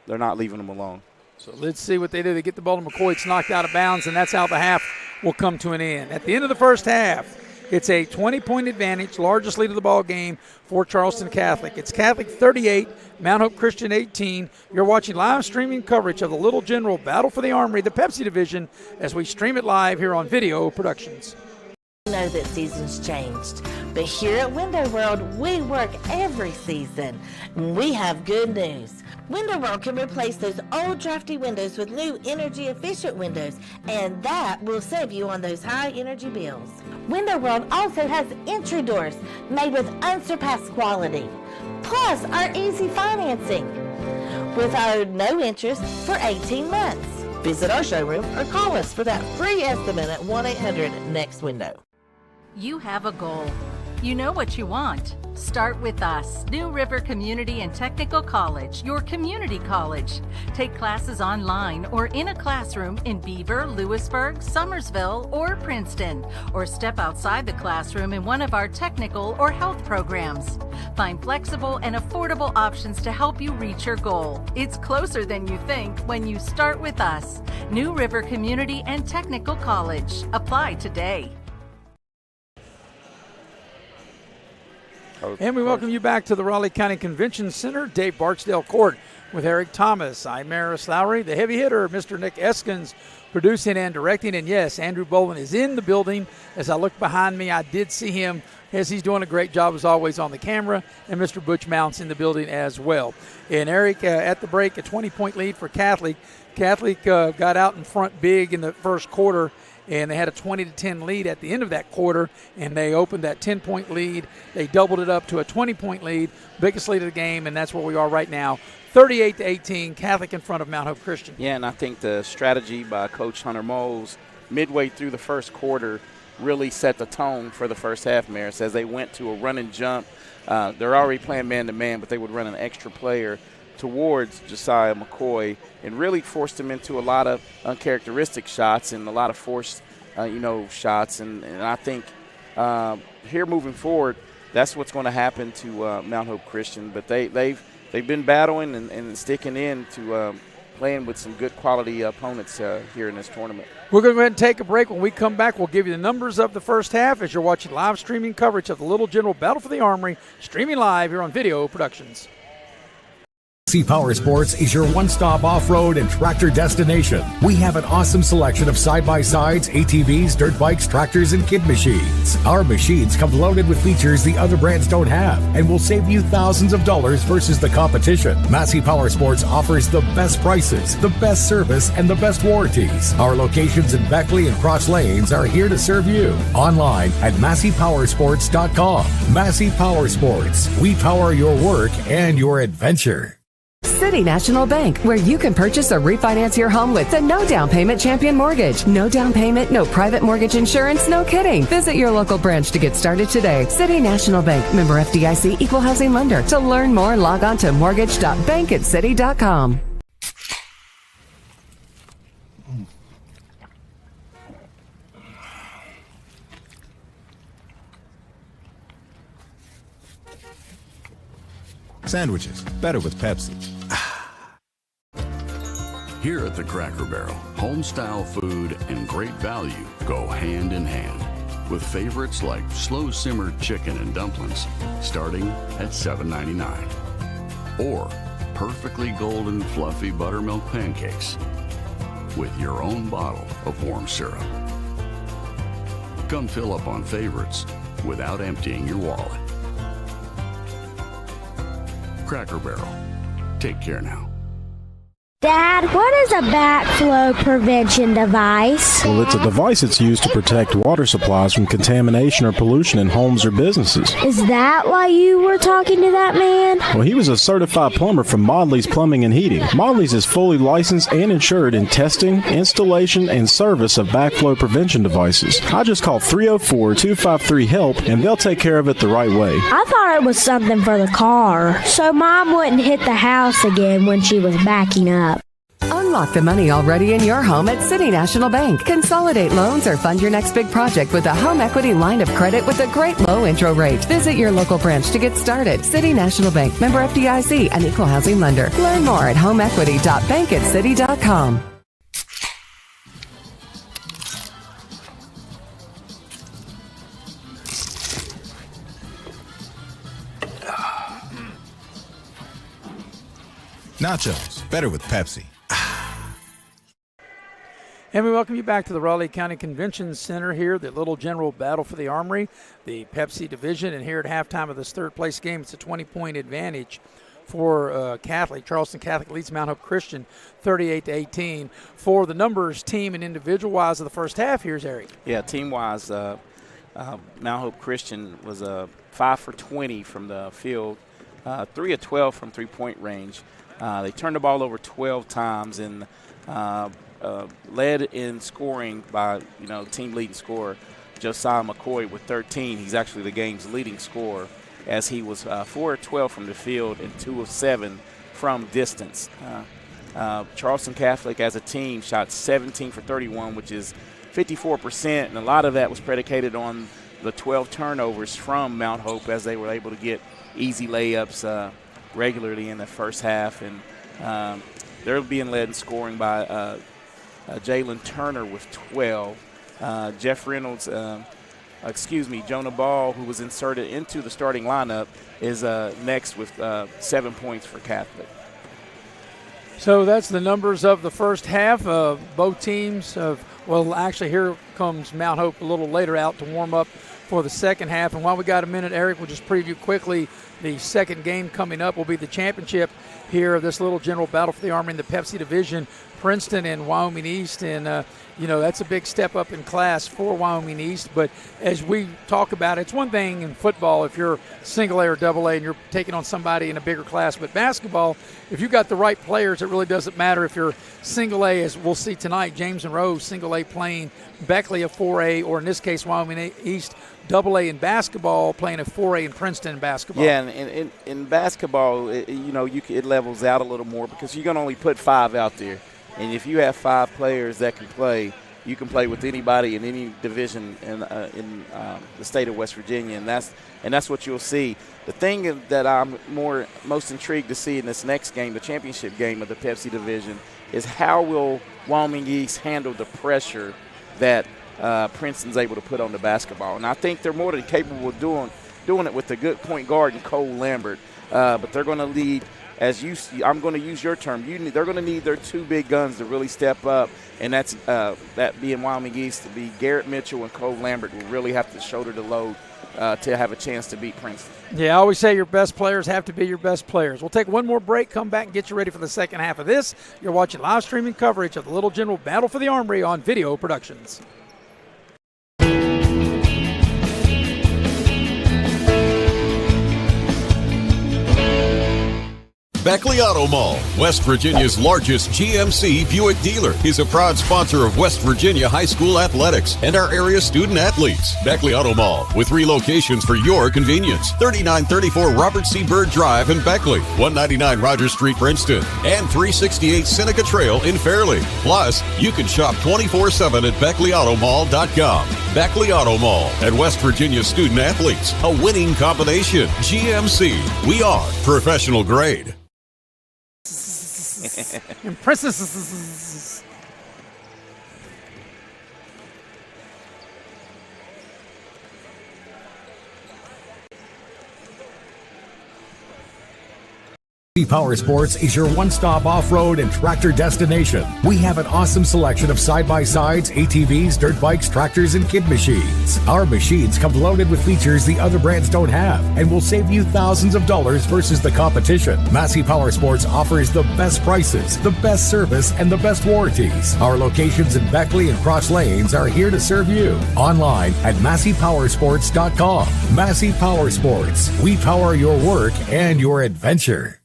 they're not leaving him alone. So let's see what they do. They get the ball to McCoy. It's knocked out of bounds, and that's how the half will come to an end. At the end of the first half, it's a 20-point advantage, largest lead of the ball game for Charleston Catholic. It's Catholic 38, Mount Hope Christian 18. You're watching live streaming coverage of the Little General Battle for the Armory, the Pepsi division, as we stream it live here on Video Productions. I know that seasons changed, but here at Window World, we work every season. We have good news. Window World can replace those old drafty windows with new energy-efficient windows, and that will save you on those high energy bills. Window World also has entry doors made with unsurpassed quality, plus our easy financing with our no interest for 18 months. Visit our showroom or call us for that free estimate at 1-800-NEXT-WINDOW. You have a goal. You know what you want. Start with us, New River Community and Technical College, your community college. Take classes online or in a classroom in Beaver, Lewisburg, Summersville, or Princeton, or step outside the classroom in one of our technical or health programs. Find flexible and affordable options to help you reach your goal. It's closer than you think when you start with us, New River Community and Technical College. Apply today. And we welcome you back to the Raleigh County Convention Center, Dave Barksdale Court, with Eric Thomas. I'm Maris Lowry, the heavy hitter, Mr. Nick Eskins, producing and directing. And yes, Andrew Bolin is in the building. As I look behind me, I did see him as he's doing a great job as always on the camera. And Mr. Butch Mounts in the building as well. And Eric, at the break, a 20-point lead for Catholic. Catholic got out in front big in the first quarter, and they had a 20-10 lead at the end of that quarter, and they opened that 10-point lead. They doubled it up to a 20-point lead, biggest lead of the game, and that's where we are right now. 38-18, Catholic in front of Mount Hope Christian. Yeah, and I think the strategy by Coach Hunter Moles midway through the first quarter really set the tone for the first half, Maris, as they went to a run and jump. They're already playing man-to-man, but they would run an extra player towards Josiah McCoy and really forced him into a lot of uncharacteristic shots and a lot of forced, shots. And I think here moving forward, that's what's going to happen to Mount Hope Christian. But they've been battling and sticking in to playing with some good quality opponents here in this tournament. We're going to go ahead and take a break. When we come back, we'll give you the numbers of the first half as you're watching live streaming coverage of the Little General Battle for the Armory, streaming live here on Video Productions. Massey Power Sports is your one-stop off-road and tractor destination. We have an awesome selection of side-by-sides, ATVs, dirt bikes, tractors, and kid machines. Our machines come loaded with features the other brands don't have and will save you thousands of dollars versus the competition. Massey Power Sports offers the best prices, the best service, and the best warranties. Our locations in Beckley and Cross Lanes are here to serve you. Online at MasseyPowersports.com. Massey Power Sports. We power your work and your adventure. City National Bank, where you can purchase or refinance your home with the no down payment Champion Mortgage. No down payment, no private mortgage insurance, no kidding. Visit your local branch to get started today. City National Bank, member FDIC, equal housing lender. To learn more, log on to mortgage.bankatcity.com. Sandwiches, better with Pepsi. Here at the Cracker Barrel, home-style food and great value go hand in hand, with favorites like slow-simmered chicken and dumplings starting at $7.99, or perfectly golden fluffy buttermilk pancakes with your own bottle of warm syrup. Come fill up on favorites without emptying your wallet. Cracker Barrel. Take care now. Dad, what is a backflow prevention device? Well, it's a device that's used to protect water supplies from contamination or pollution in homes or businesses. Is that why you were talking to that man? Well, he was a certified plumber from Modley's Plumbing and Heating. Modley's is fully licensed and insured in testing, installation, and service of backflow prevention devices. I just call 304-253-HELP, and they'll take care of it the right way. I thought it was something for the car, so Mom wouldn't hit the house again when she was backing up. Unlock the money already in your home at City National Bank. Consolidate loans or fund your next big project with a home equity line of credit with a great low intro rate. Visit your local branch to get started. City National Bank, member FDIC, and equal housing lender. Learn more at homeequity.bankatcity.com. Nachos, better with Pepsi. And we welcome you back to the Raleigh County Convention Center here, the Little General Battle for the Armory, the Pepsi division. And here at halftime of this third-place game, it's a 20-point advantage for Catholic. Charleston Catholic leads Mount Hope Christian 38-18. For the numbers, team and individual-wise of the first half, here's Eric. Yeah, team-wise, Mount Hope Christian was 5 for 20 from the field, 3 of 12 from three-point range. They turned the ball over 12 times and led in scoring by, team leading scorer Josiah McCoy with 13. He's actually the game's leading scorer as he was 4 of 12 from the field and 2 of 7 from distance. Charleston Catholic as a team shot 17 for 31, which is 54%, and a lot of that was predicated on the 12 turnovers from Mount Hope as they were able to get easy layups regularly in the first half. And they're being led in scoring by Jalen Turner with 12. Jeff Reynolds, Jonah Ball, who was inserted into the starting lineup, is next with 7 points for Catholic. So that's the numbers of the first half. Both teams actually here comes Mount Hope a little later out to warm up for the second half. And while we got a minute, Eric, we'll just preview quickly the second game coming up will be the championship here of this Little General Battle for the Armory in the Pepsi division. Princeton and Wyoming East. And that's a big step up in class for Wyoming East. But as we talk about it, it's one thing in football if you're single A or double A and you're taking on somebody in a bigger class. But basketball, if you've got the right players, it really doesn't matter if you're single A, as we'll see tonight, James and Rose single A playing Beckley a 4A, or in this case, Wyoming East double A in basketball playing a 4A in Princeton in basketball. Yeah, and in basketball, it levels out a little more because you're going to only put 5 out there. And if you have 5 players that can play, you can play with anybody in any division in the state of West Virginia, and that's what you'll see. The thing that I'm most intrigued to see in this next game, the championship game of the PEPSI division, is how will Wyoming East handle the pressure that Princeton's able to put on the basketball. And I think they're more than capable of doing it with a good point guard in Cole Lambert, but they're going to lead. I'm going to use your term. They're going to need their 2 big guns to really step up, and that's that being Wyoming East to be Garrett Mitchell and Cole Lambert will really have to shoulder the load to have a chance to beat Princeton. Yeah, I always say your best players have to be your best players. We'll take one more break, come back, and get you ready for the second half of this. You're watching live streaming coverage of the Little General Battle for the Armory on Video Productions. Beckley Auto Mall, West Virginia's largest GMC Buick dealer, is a proud sponsor of West Virginia high school athletics and our area student athletes. Beckley Auto Mall, with 3 locations for your convenience: 3934 Robert C. Byrd Drive in Beckley, 199 Rogers Street, Princeton, and 368 Seneca Trail in Fairleigh. Plus, you can shop 24/7 at BeckleyAutomall.com. Beckley Auto Mall and West Virginia student athletes, a winning combination. GMC, we are professional grade. Impressive. Power Sports is your one-stop off-road and tractor destination. We have an awesome selection of side-by-sides, ATVs, dirt bikes, tractors, and kid machines. Our machines come loaded with features the other brands don't have and will save you thousands of dollars versus the competition. Massey Power Sports offers the best prices, the best service, and the best warranties. Our locations in Beckley and Cross Lanes are here to serve you. Online at MasseyPowersports.com. Massey Power Sports. We power your work and your adventure.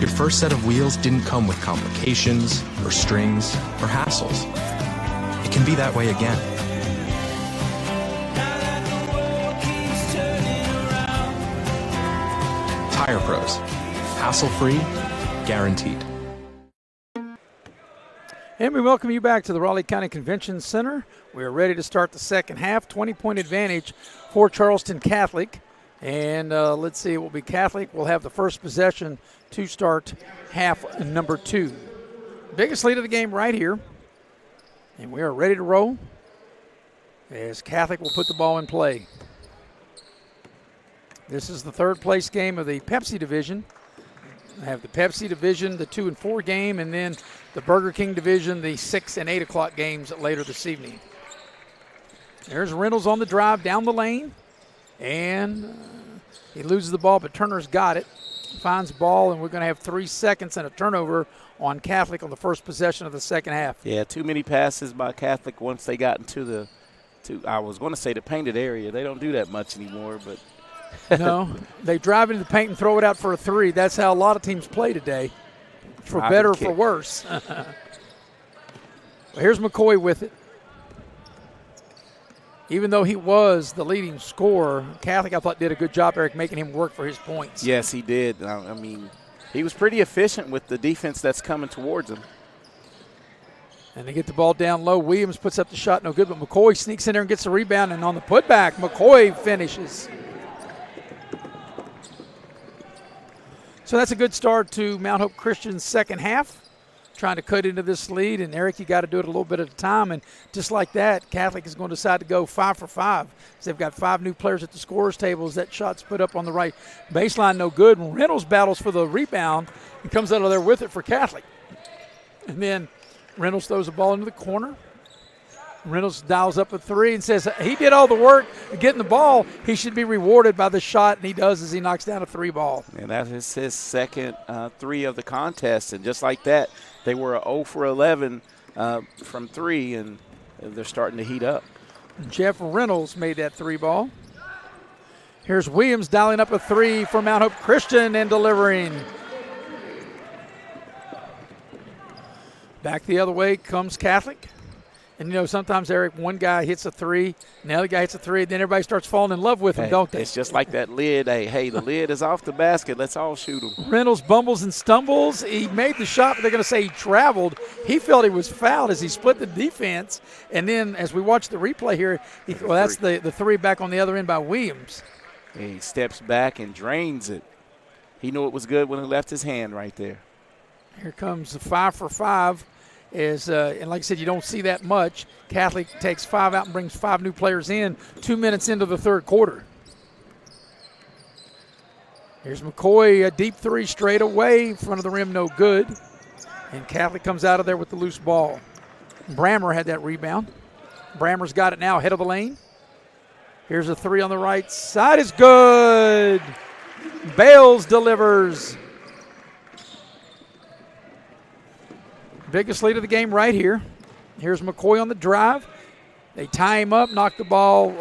Your first set of wheels didn't come with complications, or strings, or hassles. It can be that way again. Tire Pros. Hassle-free, guaranteed. And we welcome you back to the Raleigh County Convention Center. We are ready to start the second half. 20-point advantage for Charleston Catholic. And let's see, it will be Catholic. We'll have the first possession to start half number 2. Biggest lead of the game right here. And we are ready to roll as Catholic will put the ball in play. This is the third place game of the PEPSI division. I have the PEPSI division, the 2 and 4 game, and then the Burger King division, the 6 and 8 o'clock games later this evening. There's Reynolds on the drive down the lane, and he loses the ball, but Turner's got it. Finds ball, and we're going to have 3 seconds and a turnover on Catholic on the first possession of the second half. Yeah, too many passes by Catholic once they got into I was going to say the painted area. They don't do that much anymore, but. No, they drive into the paint and throw it out for a 3. That's how a lot of teams play today, for better or for worse. Well, here's McCoy with it. Even though he was the leading scorer, Catholic, I thought, did a good job, Eric, making him work for his points. Yes, he did. I mean, he was pretty efficient with the defense that's coming towards him. And they get the ball down low. Williams puts up the shot, no good, but McCoy sneaks in there and gets the rebound, and on the putback, McCoy finishes. So that's a good start to Mount Hope Christian's second half, trying to cut into this lead. And, Eric, you got to do it a little bit at a time. And just like that, Catholic is going to decide to go 5 for 5. So they've got 5 new players at the scorer's table. As that shot's put up on the right baseline, no good. And Reynolds battles for the rebound and comes out of there with it for Catholic. And then Reynolds throws the ball into the corner. Reynolds dials up a three and says he did all the work getting the ball. He should be rewarded by the shot, and he does as he knocks down a three ball. And that is his second three of the contest. And just like that, they were 0 for 11 from three, and they're starting to heat up. Jeff Reynolds made that three ball. Here's Williams dialing up a three for Mount Hope Christian and delivering. Back the other way comes Catholic. And, you know, sometimes, Eric, one guy hits a three, and the other guy hits a three, and then everybody starts falling in love with him, don't they? It's just like that lid. Hey, the lid is off the basket. Let's all shoot him. Reynolds bumbles and stumbles. He made the shot, but they're going to say he traveled. He felt he was fouled as he split the defense. And then as we watch the replay here, that's the three back on the other end by Williams. He steps back and drains it. He knew it was good when he left his hand right there. Here comes the 5 for 5. And like I said, you don't see that much. Catholic takes 5 out and brings 5 new players in 2 minutes into the third quarter. Here's McCoy, a deep three straight away, in front of the rim, no good. And Catholic comes out of there with the loose ball. Brammer had that rebound. Brammer's got it now, head of the lane. Here's a three on the right side, is good. Bales delivers. Biggest lead of the game right here. Here's McCoy on the drive. They tie him up, knock the ball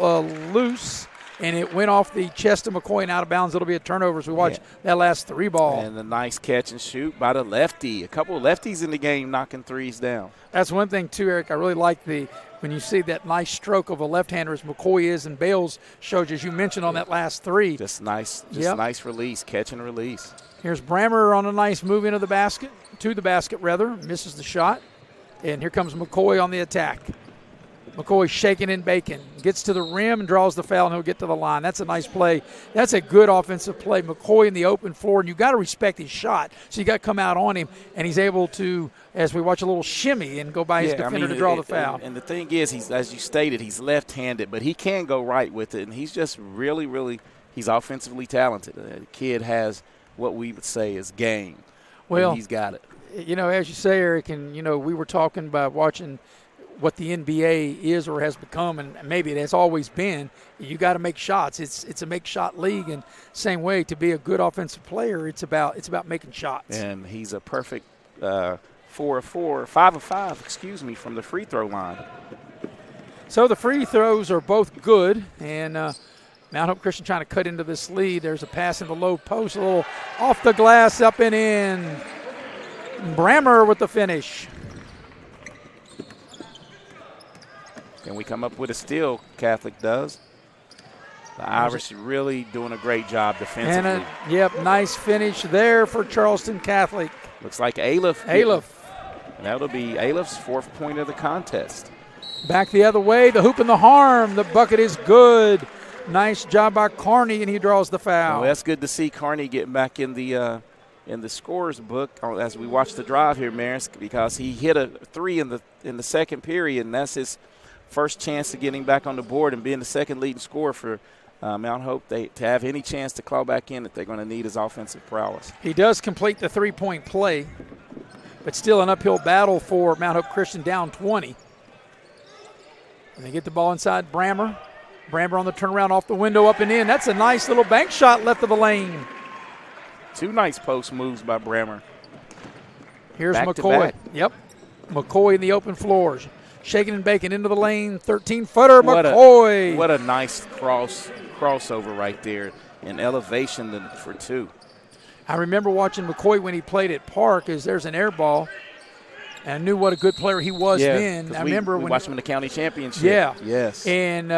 loose, and it went off the chest of McCoy and out of bounds. It'll be a turnover as we watch that last three ball. And a nice catch and shoot by the lefty. A couple of lefties in the game knocking threes down. That's one thing, too, Eric. I really like when you see that nice stroke of a left-hander as McCoy is, and Bales showed you, as you mentioned on that last three. Just nice release, catch and release. Here's Brammer on a nice move into the basket, misses the shot. And here comes McCoy on the attack. McCoy shaking and baking, gets to the rim and draws the foul, and he'll get to the line. That's a nice play. That's a good offensive play. McCoy in the open floor, and you got to respect his shot. So you got to come out on him, and he's able to, as we watch, a little shimmy and go by his defender to draw the foul. And the thing is, he's, as you stated, he's left-handed, but he can go right with it, and he's just really, really, he's offensively talented. The kid has what we would say is game. Well, he's got it. You know, as you say, Eric, and, you know, we were talking about watching what the NBA is or has become, and maybe it has always been, you got to make shots. It's a make-shot league, and same way, to be a good offensive player, it's about making shots. And he's a perfect 5 of 5, from the free throw line. So the free throws are both good, and Mount Hope Christian trying to cut into this lead. There's a pass in the low post, a little off the glass, up and in. Brammer with the finish. And we come up with a steal, Catholic does. The Irish really doing a great job defensively. And nice finish there for Charleston Catholic. Looks like Aliff. And that'll be Aliff's 4th point of the contest. Back the other way, the hoop and the harm. The bucket is good. Nice job by Carney, and he draws the foul. Well, that's good to see Carney getting back in the scorer's book as we watch the drive here, Maris, because he hit a three in the second period, and that's his first chance of getting back on the board and being the second leading scorer for Mount Hope. To have any chance to claw back in, that they're going to need his offensive prowess. He does complete the three-point play, but still an uphill battle for Mount Hope Christian, down 20. And they get the ball inside Brammer. Brammer on the turnaround off the window, up and in. That's a nice little bank shot left of the lane. 2 nice post moves by Brammer. Here's back McCoy. Yep. McCoy in the open floors. Shaking and baking into the lane. 13-footer, McCoy. What a nice crossover right there. In elevation for 2. I remember watching McCoy when he played at Park, as there's an air ball. And I knew what a good player he was then. I remember we watched him in the county championship. Yeah. Yes. And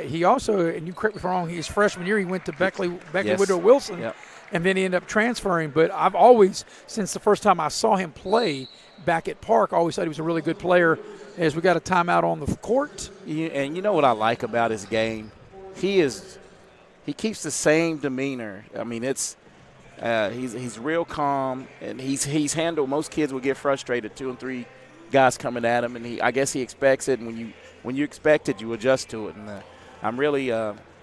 he also, and you correct me if I'm wrong, his freshman year he went to Beckley Woodrow Wilson. Yep. And then he ended up transferring. But I've always, since the first time I saw him play back at Park, always thought he was a really good player. As we got a timeout on the court. And you know what I like about his game? He keeps the same demeanor. I mean, he's real calm, and he's handled. Most kids will get frustrated, 2 and 3 guys coming at him, and I guess he expects it. And when you expect it, you adjust to it. And I'm really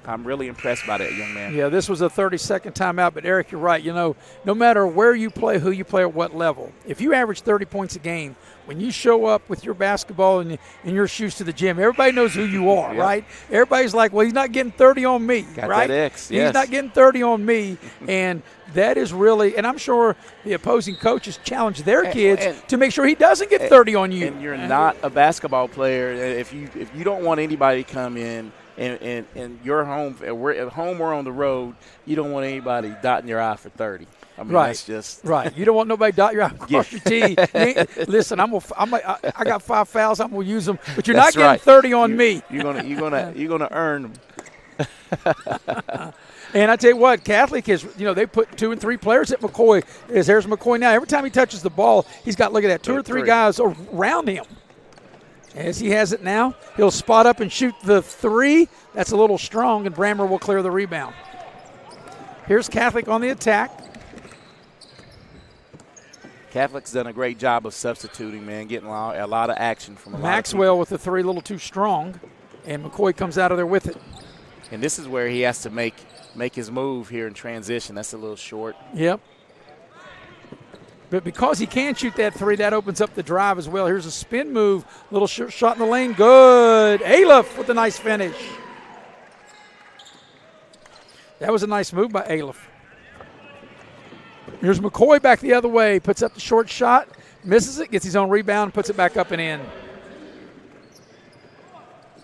I'm really impressed by that young man. Yeah, this was a 30-second timeout, but Eric, you're right. You know, no matter where you play, who you play, at what level, if you average 30 points a game, when you show up with your basketball and your shoes to the gym, everybody knows who you are, right? Everybody's like, well, he's not getting 30 on me, Got right? That X, He's not getting 30 on me, and that is really – and I'm sure the opposing coaches challenge their kids to make sure he doesn't get 30 on you. And you're not a basketball player if you don't want anybody to come in and your home, we're at home or on the road, you don't want anybody dotting your I for 30. I mean, that's just right. You don't want nobody dot your I across your T. Listen, I got 5 fouls. I'm gonna use them, but you're not getting 30 on me. You're gonna earn them. And I tell you what, Catholic is, they put 2 and 3 players at McCoy. There's McCoy now. Every time he touches the ball, he's got, look at that, 2 or 3 guys around him. As he has it now, he'll spot up and shoot the 3. That's a little strong, and Brammer will clear the rebound. Here's Catholic on the attack. Catholic's done a great job of substituting, man, getting a lot of action from a Maxwell lot of with the 3 a little too strong, and McCoy comes out of there with it. And this is where he has to make his move here in transition. That's a little short. Yep. But because he can shoot that 3, that opens up the drive as well. Here's a spin move, little shot in the lane, good. Aliff with a nice finish. That was a nice move by Aliff. Here's McCoy back the other way, puts up the short shot, misses it, gets his own rebound, puts it back up and in.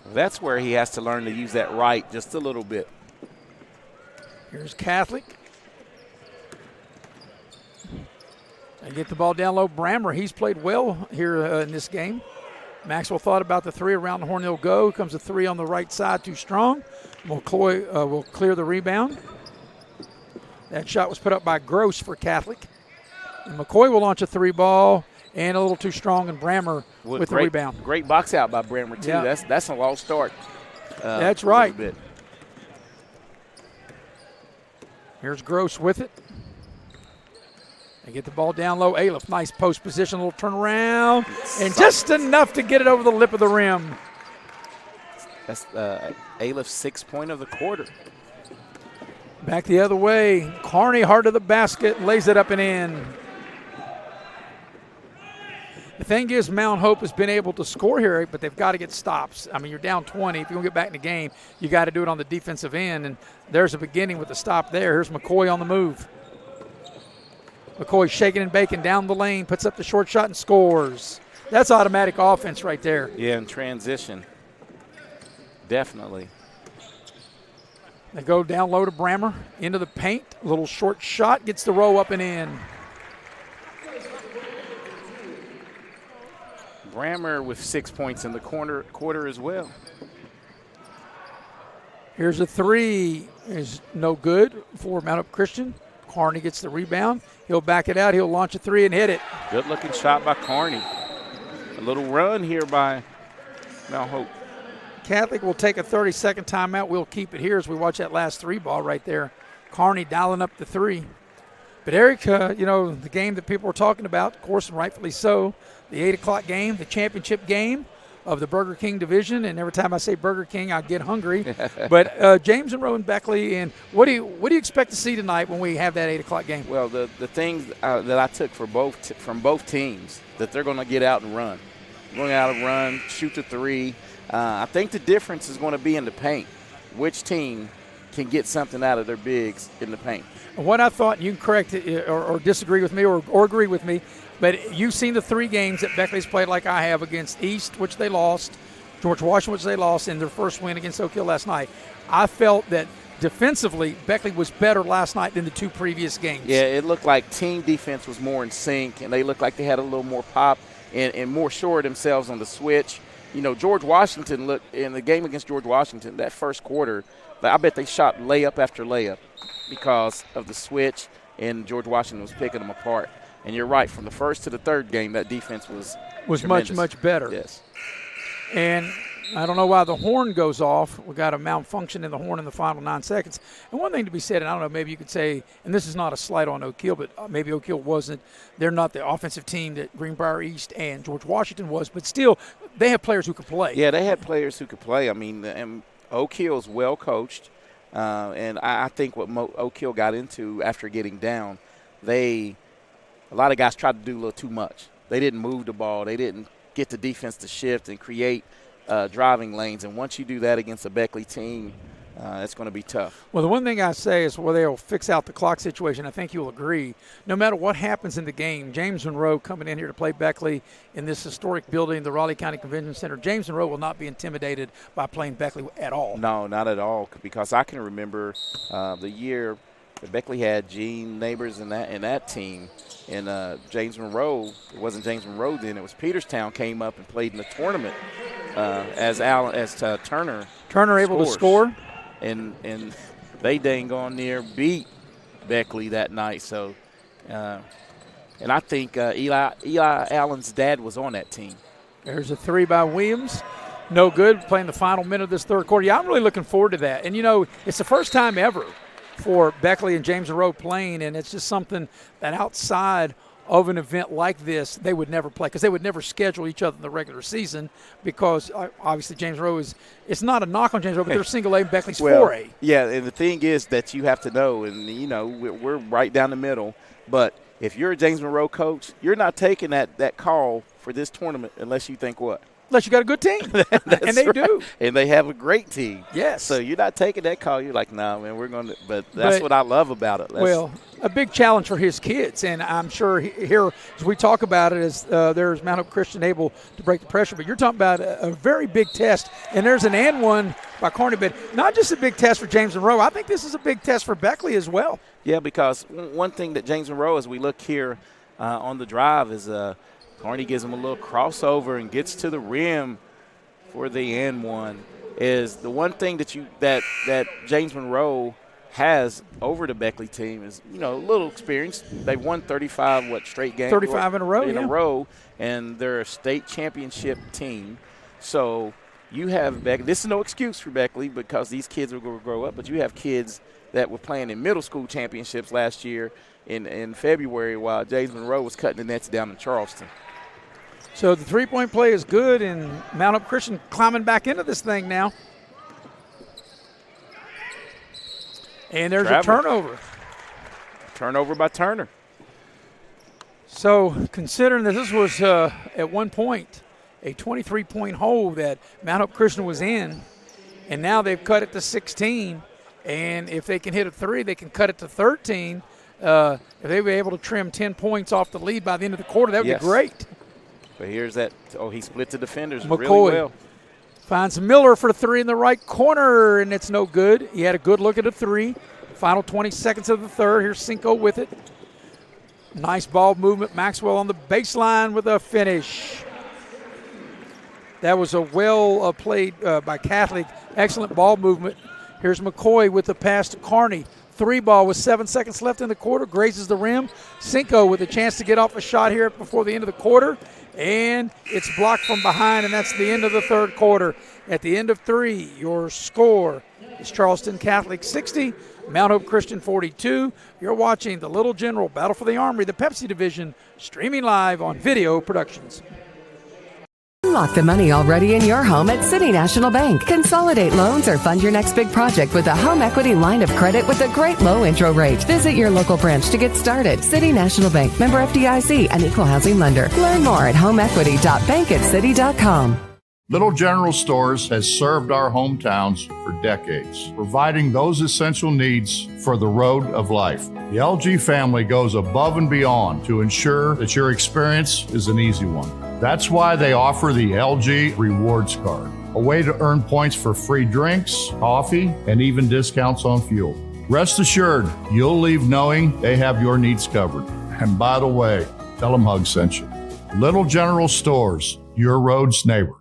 That's where he has to learn to use that right just a little bit. Here's Catholic. They get the ball down low. Brammer, he's played well here in this game. Maxwell thought about the 3 around the horn. He'll go. Comes a 3 on the right side, too strong. McCoy will clear the rebound. That shot was put up by Gross for Catholic. And McCoy will launch a 3 ball, and a little too strong, and Brammer with the rebound. Great box out by Brammer, too. Yeah. That's a lost start. That's right. Here's Gross with it. They get the ball down low. Aliff, nice post position, a little turnaround, and just enough to get it over the lip of the rim. That's Aliff's 6th point of the quarter. Back the other way. Carney hard to the basket, lays it up and in. The thing is, Mount Hope has been able to score here, but they've got to get stops. I mean, you're down 20. If you're going to get back in the game, you got to do it on the defensive end, and there's a beginning with the stop there. Here's McCoy on the move. McCoy shaking and baking down the lane, puts up the short shot and scores. That's automatic offense right there. Yeah, in transition. Definitely. They go down low to Brammer, into the paint. A little short shot, gets the row up and in. Brammer with 6 points in the quarter as well. Here's a 3. Is no good for Mount Hope Christian. Carney gets the rebound. He'll back it out. He'll launch a 3 and hit it. Good-looking shot by Carney. A little run here by Mount Hope. Catholic will take a 30-second timeout. We'll keep it here as we watch that last 3 ball right there. Carney dialing up the 3. But, Eric, the game that people were talking about, of course, and rightfully so, the 8 o'clock game, the championship game of the Burger King division. And every time I say Burger King, I get hungry. But James and Rowan Beckley, and what do you expect to see tonight when we have that 8 o'clock game? Well, the things that I took from both teams, that they're going to get out and run. Going out and run, shoot the 3. I think the difference is going to be in the paint. Which team can get something out of their bigs in the paint? What I thought, you can correct it or disagree with me or agree with me, but you've seen the 3 games that Beckley's played like I have against East, which they lost, George Washington, which they lost, in their first win against Oak Hill last night. I felt that defensively, Beckley was better last night than the 2 previous games. Yeah, it looked like team defense was more in sync, and they looked like they had a little more pop and more sure of themselves on the switch. George Washington looked in the game against George Washington, that first quarter, I bet they shot layup after layup because of the switch, and George Washington was picking them apart. And you're right, from the first to the third game, that defense was much, much better. Yes. And I don't know why the horn goes off. We got a malfunction in the horn in the final 9 seconds. And one thing to be said, and I don't know, maybe you could say, and this is not a slight on Oak Hill, but maybe Oak Hill wasn't. They're not the offensive team that Greenbrier East and George Washington was, but still, they have players who can play. Yeah, they had players who could play. I mean, and Oak Hill's well coached. And I think what Oak Hill got into after getting down, a lot of guys tried to do a little too much. They didn't move the ball. They didn't get the defense to shift and create driving lanes. And once you do that against a Beckley team, it's going to be tough. Well, the one thing I say is they'll fix out the clock situation. I think you'll agree. No matter what happens in the game, James Monroe coming in here to play Beckley in this historic building, the Raleigh County Convention Center, James Monroe will not be intimidated by playing Beckley at all. No, not at all, because I can remember the year that Beckley had Gene Neighbors in that team. And James Monroe, it wasn't James Monroe then, it was Peterstown, came up and played in the tournament as Turner. Turner able to score. And they dang on near beat Beckley that night. So, and I think Eli Allen's dad was on that team. There's a three by Williams. No good, playing the final minute of this third quarter. Yeah, I'm really looking forward to that. And, it's the first time ever for Beckley and James Monroe playing, and it's just something that outside of an event like this, they would never play because they would never schedule each other in the regular season because obviously James Monroe it's not a knock on James Monroe, but they're single A and Beckley's 4A. Yeah, and the thing is that you have to know, and we're right down the middle, but if you're a James Monroe coach, you're not taking that call for this tournament unless you think what? Unless you got a good team. And they do. And they have a great team. Yes. So you're not taking that call. You're like, no, man, we're going to – but that's what I love about it. A big challenge for his kids. And I'm sure here as we talk about it, as there's Mount Hope Christian able to break the pressure. But you're talking about a very big test. And there's an and one by Carney. But not just a big test for James Monroe. I think this is a big test for Beckley as well. Yeah, because one thing that James Monroe, as we look here on the drive, is Carney gives him a little crossover and gets to the rim for the and one. Is the one thing that James Monroe has over the Beckley team is, a little experience. They've won 35 straight games? 35 in a row, In a row, and they're a state championship team. So you have Beckley. This is no excuse for Beckley because these kids are going to grow up, but you have kids that were playing in middle school championships last year in February while James Monroe was cutting the nets down in Charleston. So the three-point play is good, and Mount Hope Christian climbing back into this thing now. And there's a turnover. Turnover by Turner. So considering that this was at one point a 23-point hole that Mount Hope Christian was in, and now they've cut it to 16, and if they can hit a three, they can cut it to 13. If they were able to trim 10 points off the lead by the end of the quarter, that would be great. But here's that. Oh, he split the defenders McCoy really well. Finds Miller for three in the right corner, and it's no good. He had a good look at a three. Final 20 seconds of the third. Here's Cinco with it. Nice ball movement. Maxwell on the baseline with a finish. That was a well played by Catholic. Excellent ball movement. Here's McCoy with the pass to Carney. Three ball with 7 seconds left in the quarter. Grazes the rim. Cinco with a chance to get off a shot here before the end of the quarter. And it's blocked from behind, and that's the end of the third quarter. At the end of three, your score is Charleston Catholic 60, Mount Hope Christian 42. You're watching the Little General Battle for the Armory, the Pepsi division, streaming live on Video Productions. Unlock the money already in your home at City National Bank. Consolidate loans or fund your next big project with a home equity line of credit with a great low intro rate. Visit your local branch to get started. City National Bank, member FDIC, and equal housing lender. Learn more at homeequity.bankatcity.com. Little General Stores has served our hometowns for decades, providing those essential needs for the road of life. The LG family goes above and beyond to ensure that your experience is an easy one. That's why they offer the LG Rewards Card, a way to earn points for free drinks, coffee, and even discounts on fuel. Rest assured, you'll leave knowing they have your needs covered. And by the way, tell them Hug sent you. Little General Stores, your road's neighbor.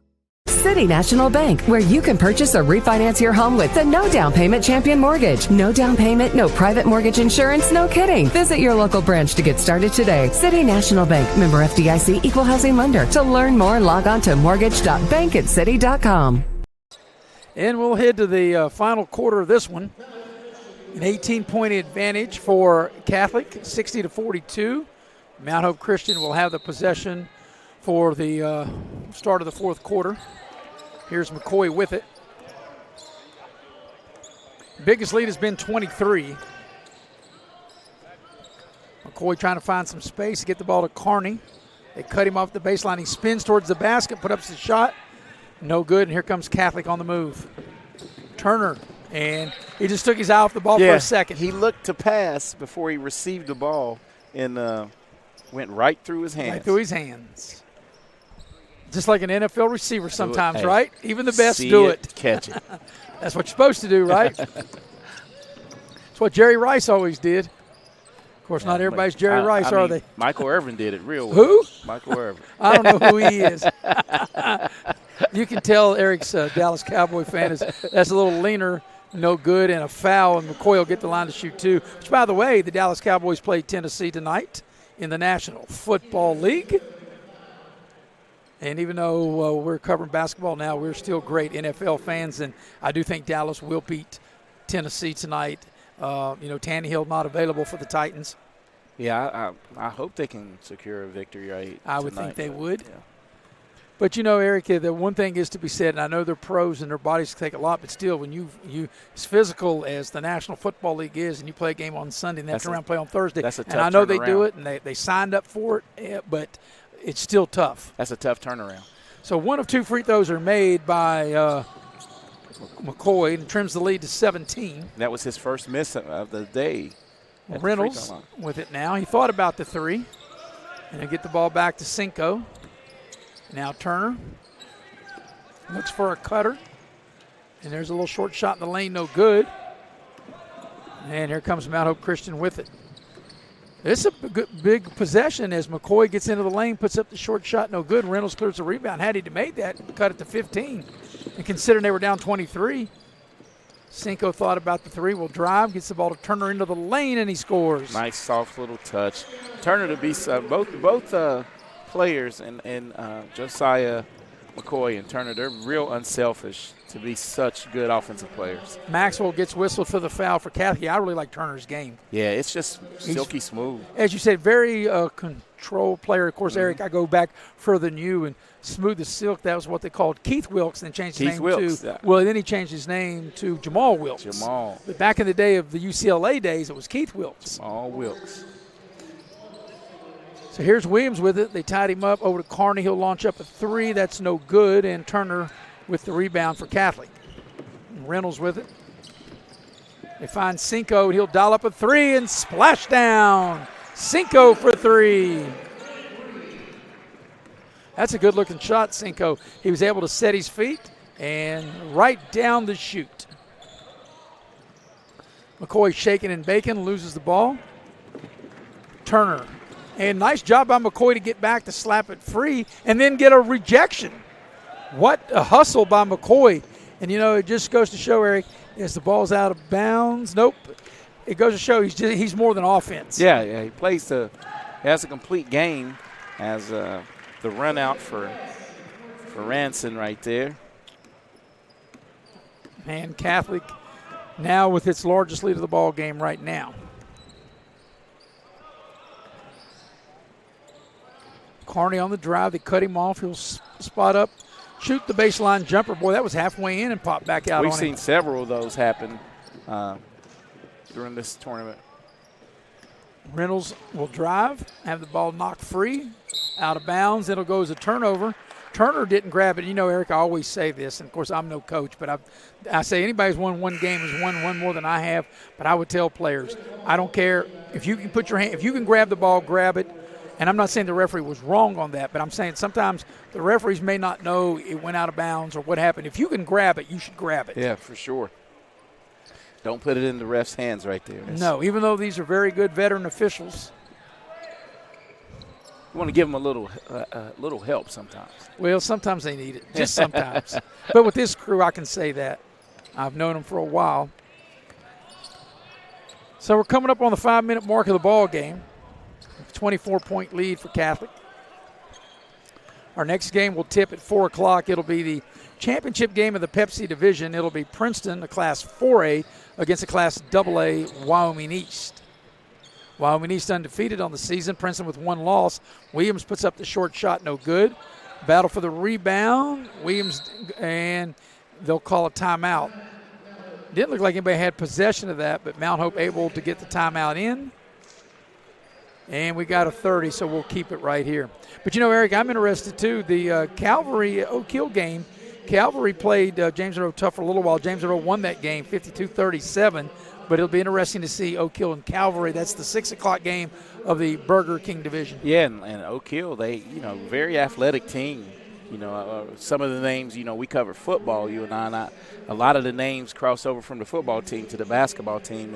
City National Bank, where you can purchase or refinance your home with the no down payment champion mortgage. No down payment, no private mortgage insurance, no kidding. Visit your local branch to get started today. City National Bank, member FDIC, equal housing lender. To learn more, log on to mortgage.bankatcity.com. And we'll head to the final quarter of this one. An 18-point advantage for Catholic, 60-42. Mount Hope Christian will have the possession for the start of the fourth quarter. Here's McCoy with it. Biggest lead has been 23. McCoy trying to find some space to get the ball to Carney. They cut him off the baseline. He spins towards the basket, put up the shot. No good, and here comes Catholic on the move. Turner, and he just took his eye off the ball for a second. He looked to pass before he received the ball and went right through his hands. Right through his hands. Just like an NFL receiver sometimes, hey, right? Even the best do it. Catch it. That's what you're supposed to do, right? That's what Jerry Rice always did. Of course, not everybody's Jerry Rice, are they? Michael Irvin did it real well. Who? Michael Irvin. I don't know who he is. You can tell Eric's a Dallas Cowboy fan. That's a little leaner, no good, and a foul, and McCoy will get the line to shoot two. Which, by the way, the Dallas Cowboys play Tennessee tonight in the National Football League. And even though we're covering basketball now, we're still great NFL fans, and I do think Dallas will beat Tennessee tonight. Tannehill not available for the Titans. Yeah, I hope they can secure a victory tonight. I would think they would. Yeah. But, Eric, the one thing is to be said, and I know they're pros and their bodies take a lot, but still, when you as physical as the National Football League is and you play a game on Sunday and then turn around and play on Thursday, that's a tough and I know turnaround. They do it and they signed up for it, but it's still tough. That's a tough turnaround. So one of two free throws are made by McCoy and trims the lead to 17. That was his first miss of the day. Reynolds with it now. He thought about the three. And he'll get the ball back to Cinco. Now Turner looks for a cutter. And there's a little short shot in the lane, no good. And here comes Mount Hope Christian with it. It's a big possession as McCoy gets into the lane, puts up the short shot, no good. Reynolds clears the rebound. Had he made that, cut it to 15. And considering they were down 23, Cinco thought about the three, will drive, gets the ball to Turner into the lane, and he scores. Nice, soft little touch. Turner to be both players and Josiah McCoy and Turner, they're real unselfish to be such good offensive players. Maxwell gets whistled for the foul for Catholic. I really like Turner's game. Yeah, it's just silky smooth. As you said, very control player. Of course, Eric, I go back further than you, and smooth as silk, that was what they called Keith Wilkes, and then changed his name to, yeah. Well, then he changed his name to Jamal Wilkes. But back in the day of the UCLA days, it was Keith Wilkes. Jamal Wilkes. So here's Williams with it. They tied him up over to Carney. He'll launch up a three. That's no good. And Turner with the rebound for Catholic. Reynolds with it. They find Cinco. He'll dial up a three and splash down. Cinco for three. That's a good-looking shot, Cinco. He was able to set his feet and right down the chute. McCoy shaking and baking, loses the ball. Turner. And nice job by McCoy to get back to slap it free and then get a rejection. What a hustle by McCoy. And, it just goes to show, Eric, as the ball's out of bounds. Nope. It goes to show he's more than offense. Yeah, he has a complete game as the run out for Ranson right there. And Catholic now with its largest lead of the ball game right now. Carney on the drive. They cut him off. He'll spot up, shoot the baseline jumper. Boy, that was halfway in and popped back out. We've seen several of those happen during this tournament. Reynolds will drive, have the ball knocked free, out of bounds. It'll go as a turnover. Turner didn't grab it. Eric, I always say this, and of course I'm no coach, but I say anybody's won one game has won one more than I have. But I would tell players, I don't care if you can put your hand, if you can grab the ball, grab it. And I'm not saying the referee was wrong on that, but I'm saying sometimes the referees may not know it went out of bounds or what happened. If you can grab it, you should grab it. Yeah, for sure. Don't put it in the ref's hands right there. No, even though these are very good veteran officials. You want to give them a little help sometimes. Well, sometimes they need it, just sometimes. But with this crew, I can say that. I've known them for a while. So we're coming up on the 5-minute mark of the ball game. 24-point lead for Catholic. Our next game will tip at 4 o'clock. It'll be the championship game of the Pepsi division. It'll be Princeton, a Class 4A, against a Class AA, Wyoming East. Wyoming East undefeated on the season. Princeton with one loss. Williams puts up the short shot, no good. Battle for the rebound. Williams, and they'll call a timeout. Didn't look like anybody had possession of that, but Mount Hope able to get the timeout in. And we got a 30, so we'll keep it right here. But, Eric, I'm interested, too. The Calvary Oak Hill game, Calvary played James Monroe tough for a little while. James Monroe won that game 52-37, but it'll be interesting to see Oak Hill and Calvary. That's the 6 o'clock game of the Burger King division. Yeah, and Oak Hill, they, very athletic team. Some of the names, we cover football, you and I. A lot of the names cross over from the football team to the basketball team,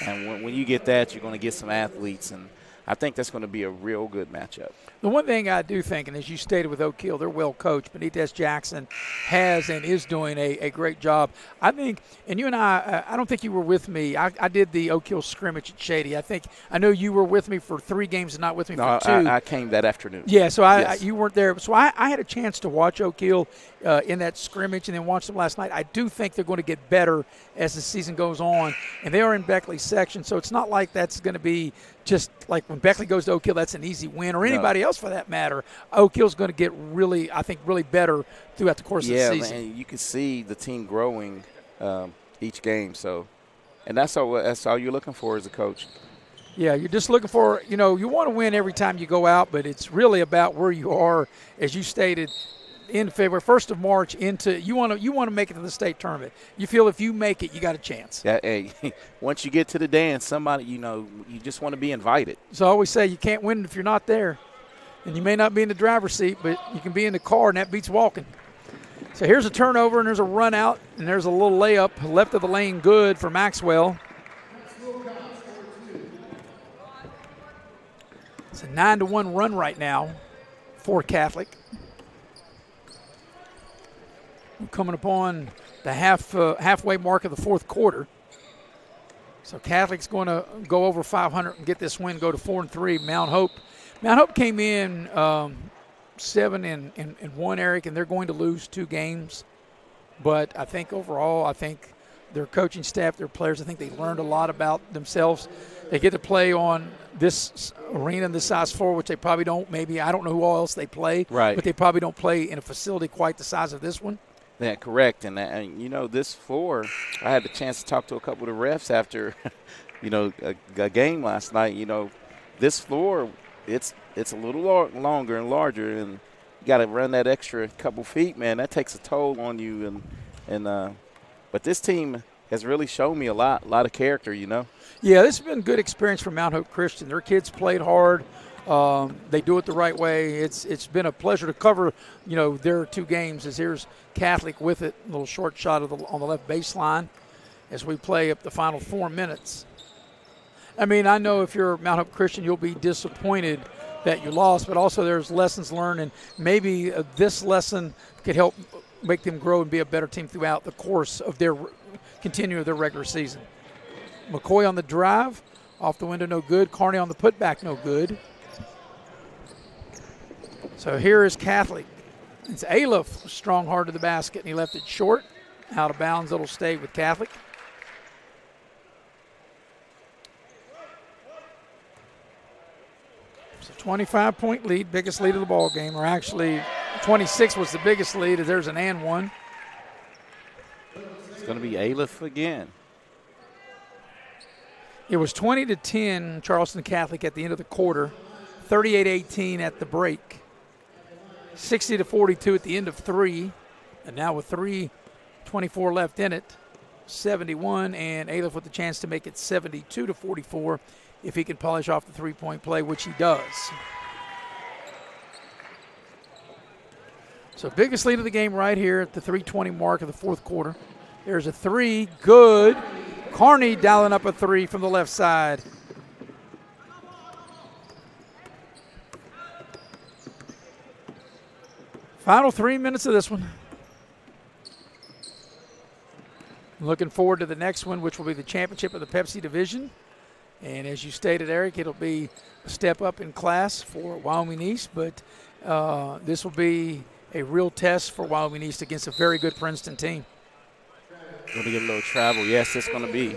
and when you get that, you're going to get some athletes, and I think that's going to be a real good matchup. The one thing I do think, and as you stated with Oak Hill, they're well coached. Benitez Jackson has and is doing a great job. I think, and you and I don't think you were with me. I did the Oak Hill scrimmage at Shady. I know you were with me for 3 games and not with me for 2. I came that afternoon. Yeah, so yes. You weren't there. So I had a chance to watch Oak Hill in that scrimmage and then watch them last night. I do think they're going to get better as the season goes on, and they are in Beckley's section, so it's not like that's going to be just like when Beckley goes to Oak Hill, that's an easy win, or anybody else for that matter. Oak Hill's going to get really better throughout the course of the season. Yeah, man, you can see the team growing each game. So, and that's all you're looking for as a coach. Yeah, you're just looking for, you want to win every time you go out, but it's really about where you are, as you stated, in February, 1st of March, into you want to make it to the state tournament. You feel if you make it, you got a chance. Yeah, hey, once you get to the dance, somebody, you just want to be invited. So I always say you can't win if you're not there. And you may not be in the driver's seat, but you can be in the car, and that beats walking. So here's a turnover, and there's a run out, and there's a little layup left of the lane, good for Maxwell. It's a 9-1 run right now for Catholic. We're coming upon the halfway mark of the 4th quarter. So Catholic's going to go over 500 and get this win, go to 4-3. Mount Hope came in 7-1, Eric, and they're going to lose 2 games. But I think overall, their coaching staff, their players, I think they learned a lot about themselves. They get to play on this arena, this size 4, which they probably don't. Maybe I don't know who else they play, right? But they probably don't play in a facility quite the size of this one. Yeah, correct. And this floor, I had the chance to talk to a couple of the refs after, a game last night. This floor, it's a little longer and larger, and you got to run that extra couple feet, man. That takes a toll on you. But this team has really shown me a lot of character, Yeah, this has been a good experience for Mount Hope Christian. Their kids played hard. They do it the right way. It's been a pleasure to cover, their 2 games. As here's Catholic with it, a little short shot on the left baseline as we play up the final 4 minutes. I mean, I know if you're Mount Hope Christian, you'll be disappointed that you lost, but also there's lessons learned, and maybe this lesson could help make them grow and be a better team throughout the course of their regular season. McCoy on the drive, off the window, no good. Carney on the putback, no good. So here is Catholic. It's Aliff, strong hard to the basket, and he left it short. Out of bounds, it'll stay with Catholic. It's a 25-point lead, biggest lead of the ball game, or actually 26 was the biggest lead, as there's an and one. It's going to be Aliff again. It was 20-10 Charleston Catholic at the end of the quarter, 38-18 at the break. 60-42 at the end of 3, and now with 3:24 left in it, 71, and Aliff with the chance to make it 72-44 if he can polish off the 3-point play, which he does. So biggest lead of the game right here at the 3:20 mark of the 4th quarter. There's a 3, good. Carney dialing up a 3 from the left side. Final 3 minutes of this one. Looking forward to the next one, which will be the championship of the PEPSI division. And as you stated, Eric, it'll be a step up in class for Wyoming East, but this will be a real test for Wyoming East against a very good Princeton team. Going to get a little travel. Yes, it's going to be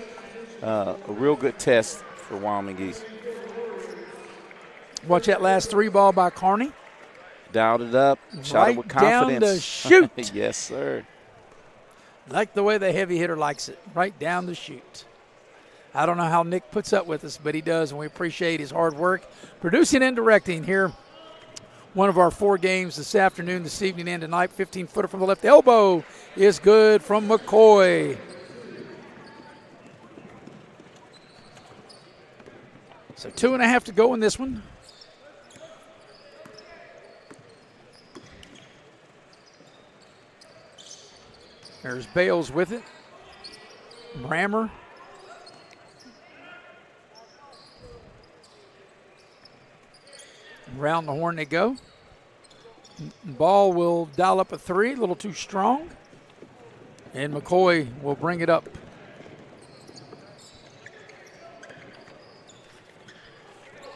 a real good test for Wyoming East. Watch that last 3 ball by Carney. Dialed it up, shot it with confidence. Down the shoot. Yes, sir. Like the way the heavy hitter likes it, right down the chute. I don't know how Nick puts up with us, but he does, and we appreciate his hard work producing and directing here. One of our 4 games this afternoon, this evening, and tonight. 15-footer from the left elbow is good from McCoy. So 2.5 to go in this one. There's Bales with it. Brammer. Round the horn they go. Ball will dial up a 3, a little too strong. And McCoy will bring it up.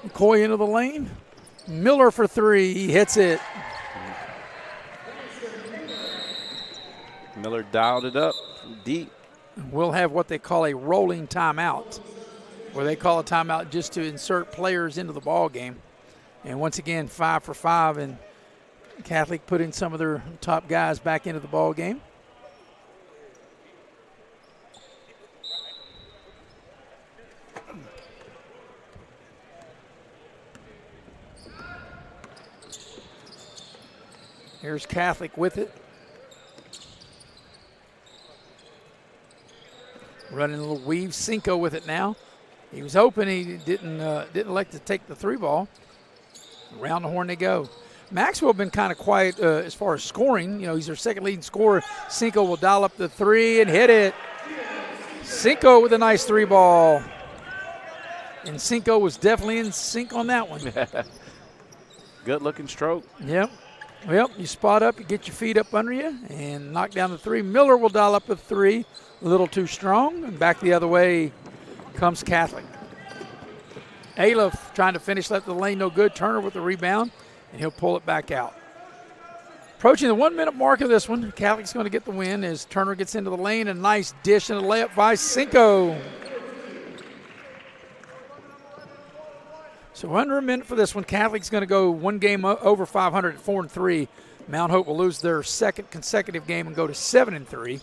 McCoy into the lane. Miller for 3. He hits it. Miller dialed it up deep. We'll have what they call a rolling timeout, where they call a timeout just to insert players into the ball game. And once again, 5 for 5, and Catholic putting some of their top guys back into the ball game. Here's Catholic with it. Running a little weave. Cinco with it now. He was hoping he didn't like to take the 3 ball. Around the horn they go. Maxwell been kind of quiet as far as scoring. You know, he's their second leading scorer. Cinco will dial up the 3 and hit it. Cinco with a nice 3 ball. And Cinco was definitely in sync on that one. Good looking stroke. Yep. Well, you spot up, you get your feet up under you, and knock down the 3. Miller will dial up the 3. A little too strong. And back the other way comes Catholic. Aliff trying to finish, left the lane, no good. Turner with the rebound, and he'll pull it back out. Approaching the 1-minute mark of this one, Catholic's going to get the win as Turner gets into the lane. A nice dish and a layup by Cinco. So under a minute for this one. Catholic's going to go 1 game over 500 at 4-3. Mount Hope will lose their 2nd consecutive game and go to 7-3.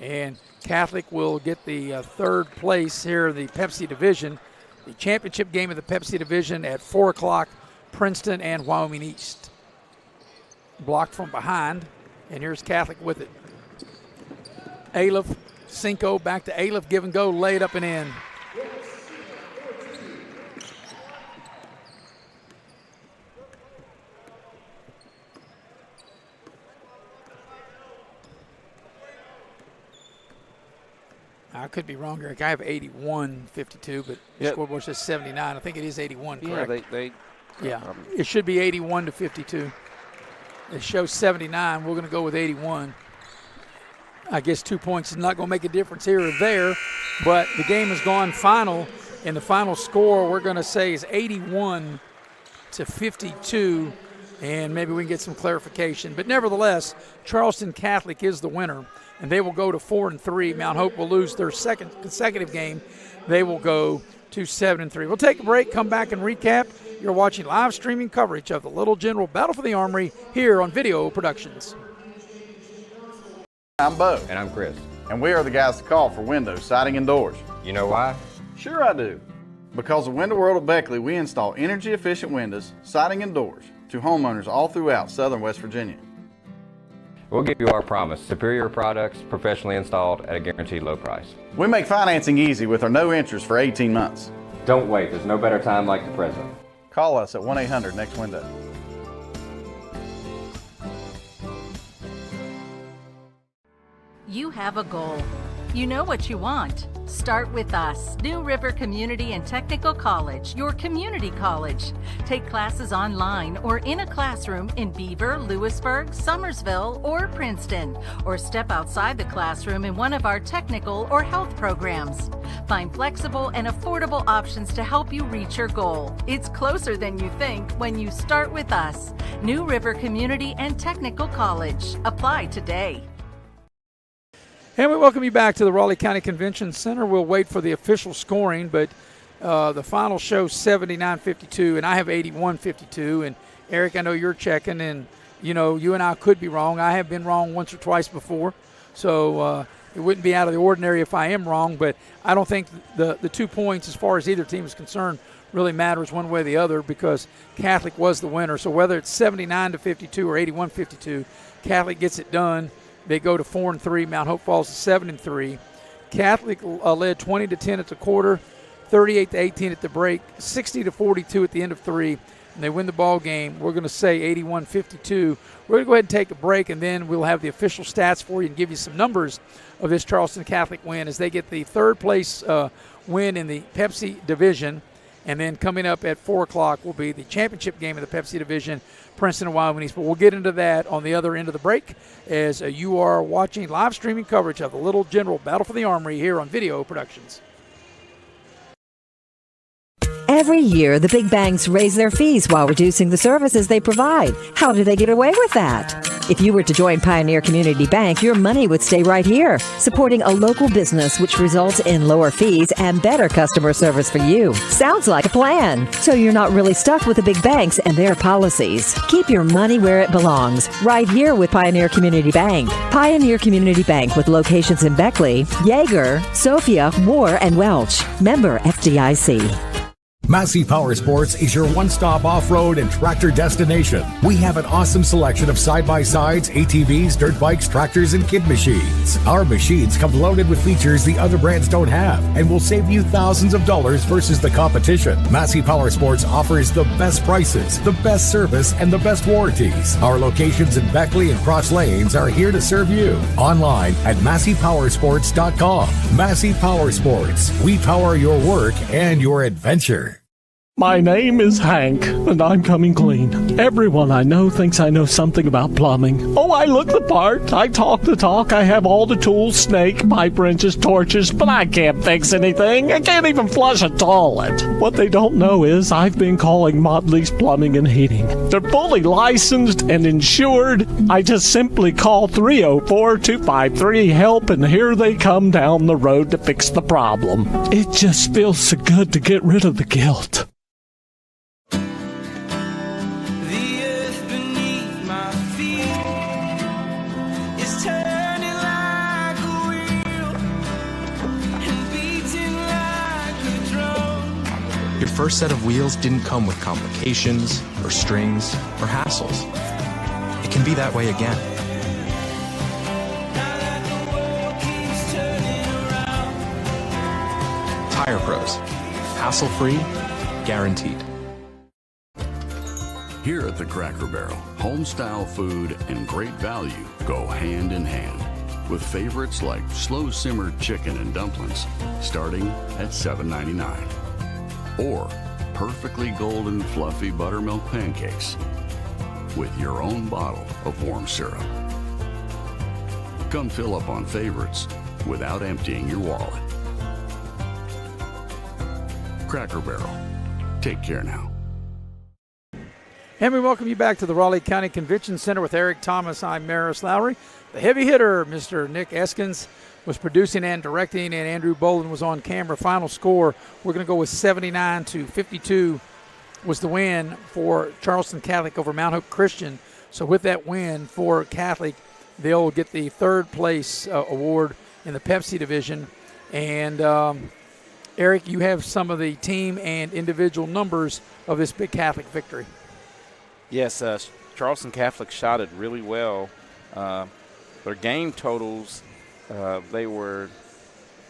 And Catholic will get the 3rd place here in the Pepsi division. The championship game of the Pepsi division at 4 o'clock, Princeton and Wyoming East. Blocked from behind, and here's Catholic with it. Aliff, Cinco, back to Aliff, give and go, laid up and in. I could be wrong, Eric. I have 81-52, but the scoreboard says 79. I think it is 81, correct? Yeah, it should be 81-52. It shows 79. We're going to go with 81. I guess 2 points is not going to make a difference here or there, but the game has gone final, and the final score we're going to say is 81-52, and maybe we can get some clarification. But nevertheless, Charleston Catholic is the winner, and they will go to 4-3. Mount Hope will lose their 2nd consecutive game. They will go to 7-3. We'll take a break, come back and recap. You're watching live streaming coverage of the Little General Battle for the Armory here on Video Productions. I'm Bo. And I'm Chris. And we are the guys to call for windows, siding, and doors. You know why? Sure I do. Because of Window World of Beckley, we install energy-efficient windows, siding, and doors to homeowners all throughout southern West Virginia. We'll give you our promise. Superior products, professionally installed at a guaranteed low price. We make financing easy with our no interest for 18 months. Don't wait. There's no better time like the present. Call us at 1-800-NEXT-WINDOW. You have a goal. You know what you want. Start with us, New River Community and Technical College, your community college. Take classes online or in a classroom in Beaver, Lewisburg, Summersville, or Princeton, or step outside the classroom in one of our technical or health programs. Find flexible and affordable options to help you reach your goal. It's closer than you think when you start with us, New River Community and Technical College. Apply today. And we welcome you back to the Raleigh County Convention Center. We'll wait for the official scoring, but the final shows 79-52, and I have 81-52. And, Eric, I know you're checking, and, you know, you and I could be wrong. I have been wrong once or twice before. So it wouldn't be out of the ordinary if I am wrong, but I don't think the 2 points, as far as either team is concerned, really matters one way or the other because Catholic was the winner. So whether it's 79-52 or 81-52, Catholic gets it done. They go to 4-3. Mount Hope falls to 7-3. Catholic led 20-10 at the quarter, 38-18 at the break, 60-42 at the end of 3, and they win the ball game. We're going to say 81-52. We're going to go ahead and take a break, and then we'll have the official stats for you and give you some numbers of this Charleston Catholic win as they get the third place win in the PEPSI division. And then coming up at 4 o'clock will be the championship game of the PEPSI division, Princeton and Wyoming East. But we'll get into that on the other end of the break as you are watching live streaming coverage of the Little General Battle for the Armory here on Video Productions. Every year, the big banks raise their fees while reducing the services they provide. How do they get away with that? If you were to join Pioneer Community Bank, your money would stay right here, supporting a local business which results in lower fees and better customer service for you. Sounds like a plan. So you're not really stuck with the big banks and their policies. Keep your money where it belongs, right here with Pioneer Community Bank. Pioneer Community Bank with locations in Beckley, Yeager, Sophia, Moore, and Welch. Member FDIC. Massey Power Sports is your one-stop off-road and tractor destination. We have an awesome selection of side-by-sides, ATVs, dirt bikes, tractors, and kid machines. Our machines come loaded with features the other brands don't have and will save you thousands of dollars versus the competition. Massey Power Sports offers the best prices, the best service, and the best warranties. Our locations in Beckley and Cross Lanes are here to serve you. Online at MasseyPowersports.com. Massey Power Sports. We power your work and your adventure. My name is Hank, and I'm coming clean. Everyone I know thinks I know something about plumbing. Oh, I look the part. I talk the talk. I have all the tools, snake, pipe wrenches, torches, but I can't fix anything. I can't even flush a toilet. What they don't know is I've been calling Motley's Plumbing and Heating. They're fully licensed and insured. I just simply call 304-253-HELP, and here they come down the road to fix the problem. It just feels so good to get rid of the guilt. Your first set of wheels didn't come with complications, or strings, or hassles. It can be that way again. Tire Pros. Hassle-free, guaranteed. Here at the Cracker Barrel, home-style food and great value go hand in hand, with favorites like slow-simmered chicken and dumplings starting at $7.99. Or perfectly golden fluffy buttermilk pancakes with your own bottle of warm syrup. Come fill up on favorites without emptying your wallet. Cracker Barrel. Take care now. And we welcome you back to the Raleigh County Convention Center with Eric Thomas. I'm Maris Lowry. The heavy hitter, Mr. Nick Eskins, was producing and directing, and Andrew Bolin was on camera. Final score, we're going to go with 79-52 was the win for Charleston Catholic over Mount Hope Christian. So with that win for Catholic, they'll get the third place award in the PEPSI division. And Eric, you have some of the team and individual numbers of this big Catholic victory. Yes, Charleston Catholic shot it really well. Their game totals, they were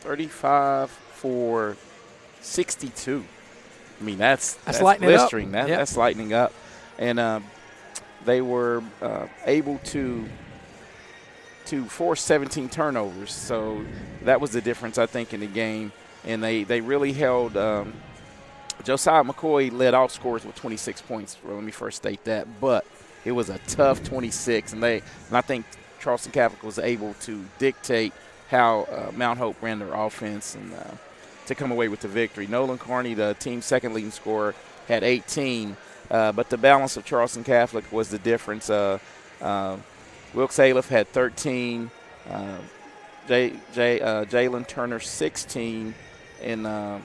35 for 62. I mean, that's blistering. That's lightening up. And they were able to force 17 turnovers. So that was the difference, I think, in the game. And they really held Josiah McCoy led all scorers with 26 points. Well, let me first state that. But it was a tough 26. And I think Charleston Catholic was able to dictate how Mount Hope ran their offense and to come away with the victory. Nolan Carney, the team's second leading scorer, had 18. But the balance of Charleston Catholic was the difference. Wilkes Aliff had 13. Jalen Turner, 16. And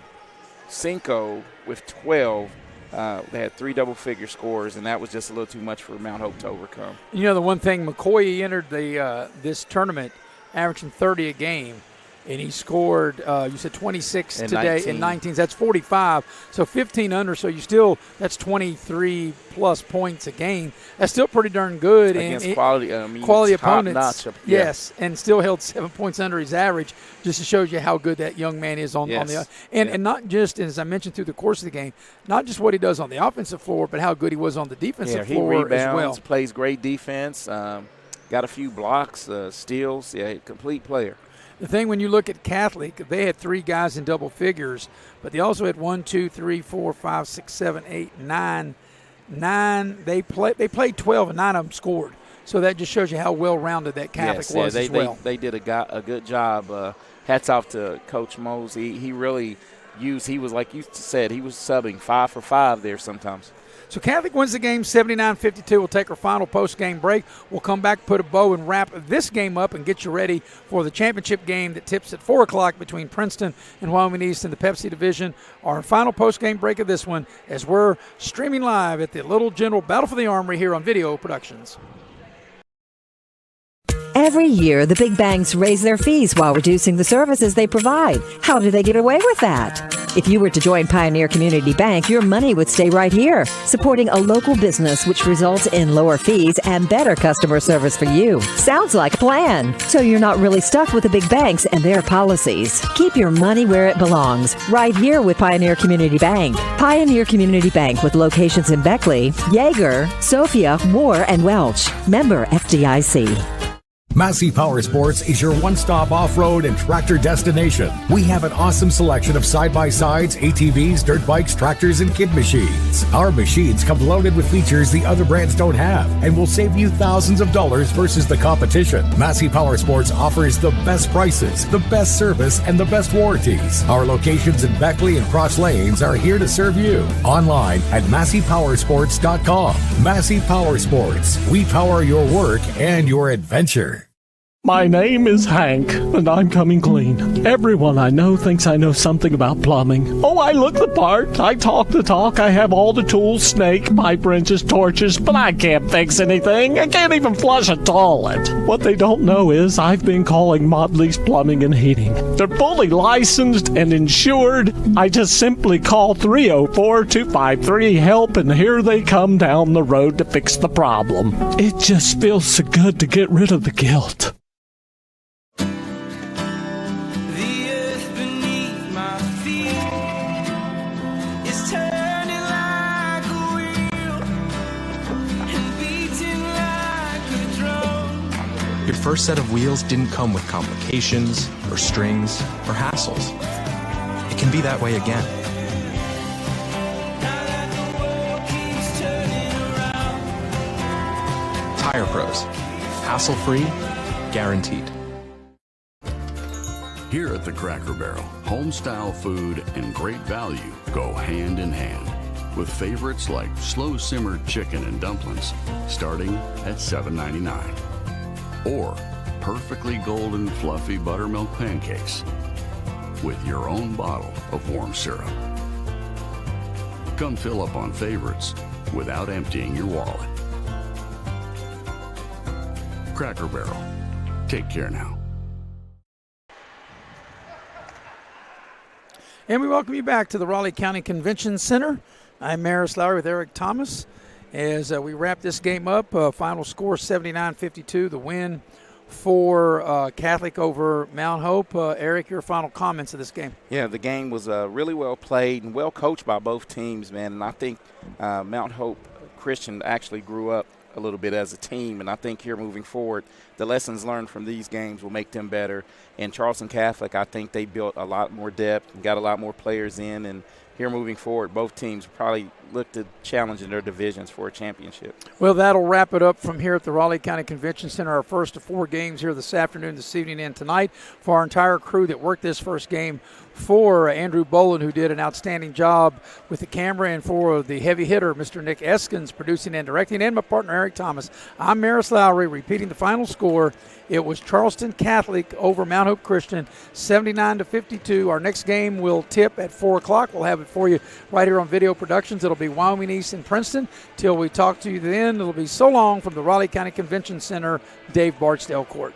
Cinco with 12. They had 3 double-figure scores, and that was just a little too much for Mount Hope to overcome. You know, the one thing, McCoy entered this tournament averaging 30 a game. And he scored, you said 26 today in 19. That's 45. So 15 under. So that's 23-plus points a game. That's still pretty darn good. Against quality opponents. Yes, and still held 7 points under his average. Just to show you how good that young man is on the – and not just, as I mentioned through the course of the game, not just what he does on the offensive floor, but how good he was on the defensive floor he rebounds, as well. Plays great defense, got a few blocks, steals. Yeah, complete player. The thing when you look at Catholic, they had 3 guys in double figures, but they also had 1, 2, 3, 4, 5, 6, 7, 8, 9. They played 12, and 9 of them scored. So that just shows you how well-rounded that Catholic was as well. They did a good job. Hats off to Coach Mosey. He really he was, like you said, he was subbing 5 for 5 there sometimes. So Catholic wins the game 79-52. We'll take our final post-game break. We'll come back, put a bow, and wrap this game up and get you ready for the championship game that tips at 4 o'clock between Princeton and Wyoming East in the PEPSI division. Our final post-game break of this one as we're streaming live at the Little General Battle for the Armory here on Video Productions. Every year, the big banks raise their fees while reducing the services they provide. How do they get away with that? If you were to join Pioneer Community Bank, your money would stay right here, supporting a local business, which results in lower fees and better customer service for you. Sounds like a plan. So you're not really stuck with the big banks and their policies. Keep your money where it belongs, right here with Pioneer Community Bank. Pioneer Community Bank with locations in Beckley, Yeager, Sophia, Moore, and Welch. Member FDIC. Massey Power Sports is your one-stop off-road and tractor destination. We have an awesome selection of side-by-sides, ATVs, dirt bikes, tractors, and kid machines. Our machines come loaded with features the other brands don't have and will save you thousands of dollars versus the competition. Massey Power Sports offers the best prices, the best service, and the best warranties. Our locations in Beckley and Cross Lanes are here to serve you. Online at MasseyPowersports.com. Massey Power Sports. We power your work and your adventure. My name is Hank, and I'm coming clean. Everyone I know thinks I know something about plumbing. Oh, I look the part. I talk the talk. I have all the tools, snake, pipe wrenches, torches, but I can't fix anything. I can't even flush a toilet. What they don't know is I've been calling Modley's Plumbing and Heating. They're fully licensed and insured. I just simply call 304-253-HELP, and here they come down the road to fix the problem. It just feels so good to get rid of the guilt. Your first set of wheels didn't come with complications, or strings, or hassles. It can be that way again. Tire Pros. Hassle-free, guaranteed. Here at the Cracker Barrel, home-style food and great value go hand in hand, with favorites like slow-simmered chicken and dumplings starting at $7.99. Or perfectly golden fluffy buttermilk pancakes with your own bottle of warm syrup. Come fill up on favorites without emptying your wallet. Cracker Barrel. Take care now. And we welcome you back to the Raleigh County Convention Center. I'm Maris Lowry with Eric Thomas. As we wrap this game up, final score 79-52, the win for Catholic over Mount Hope. Eric, your final comments of this game. Yeah, the game was really well played and well coached by both teams, man. And I think Mount Hope Christian actually grew up a little bit as a team, and I think here moving forward, the lessons learned from these games will make them better. And Charleston Catholic, I think they built a lot more depth and got a lot more players in, and here moving forward, both teams probably look to challenge in their divisions for a championship. Well, that'll wrap it up from here at the Raleigh County Convention Center. Our first of 4 games here this afternoon, this evening, and tonight. For our entire crew that worked this first game, for Andrew Boland, who did an outstanding job with the camera, and for the heavy hitter, Mr. Nick Eskins, producing and directing, and my partner, Eric Thomas. I'm Maris Lowry, repeating the final score. It was Charleston Catholic over Mount Hope Christian, 79-52. Our next game will tip at 4 o'clock. We'll have it for you right here on Video Productions. It'll be Wyoming East and Princeton. Till we talk to you then, it'll be so long from the Raleigh County Convention Center, Dave Barksdale Court.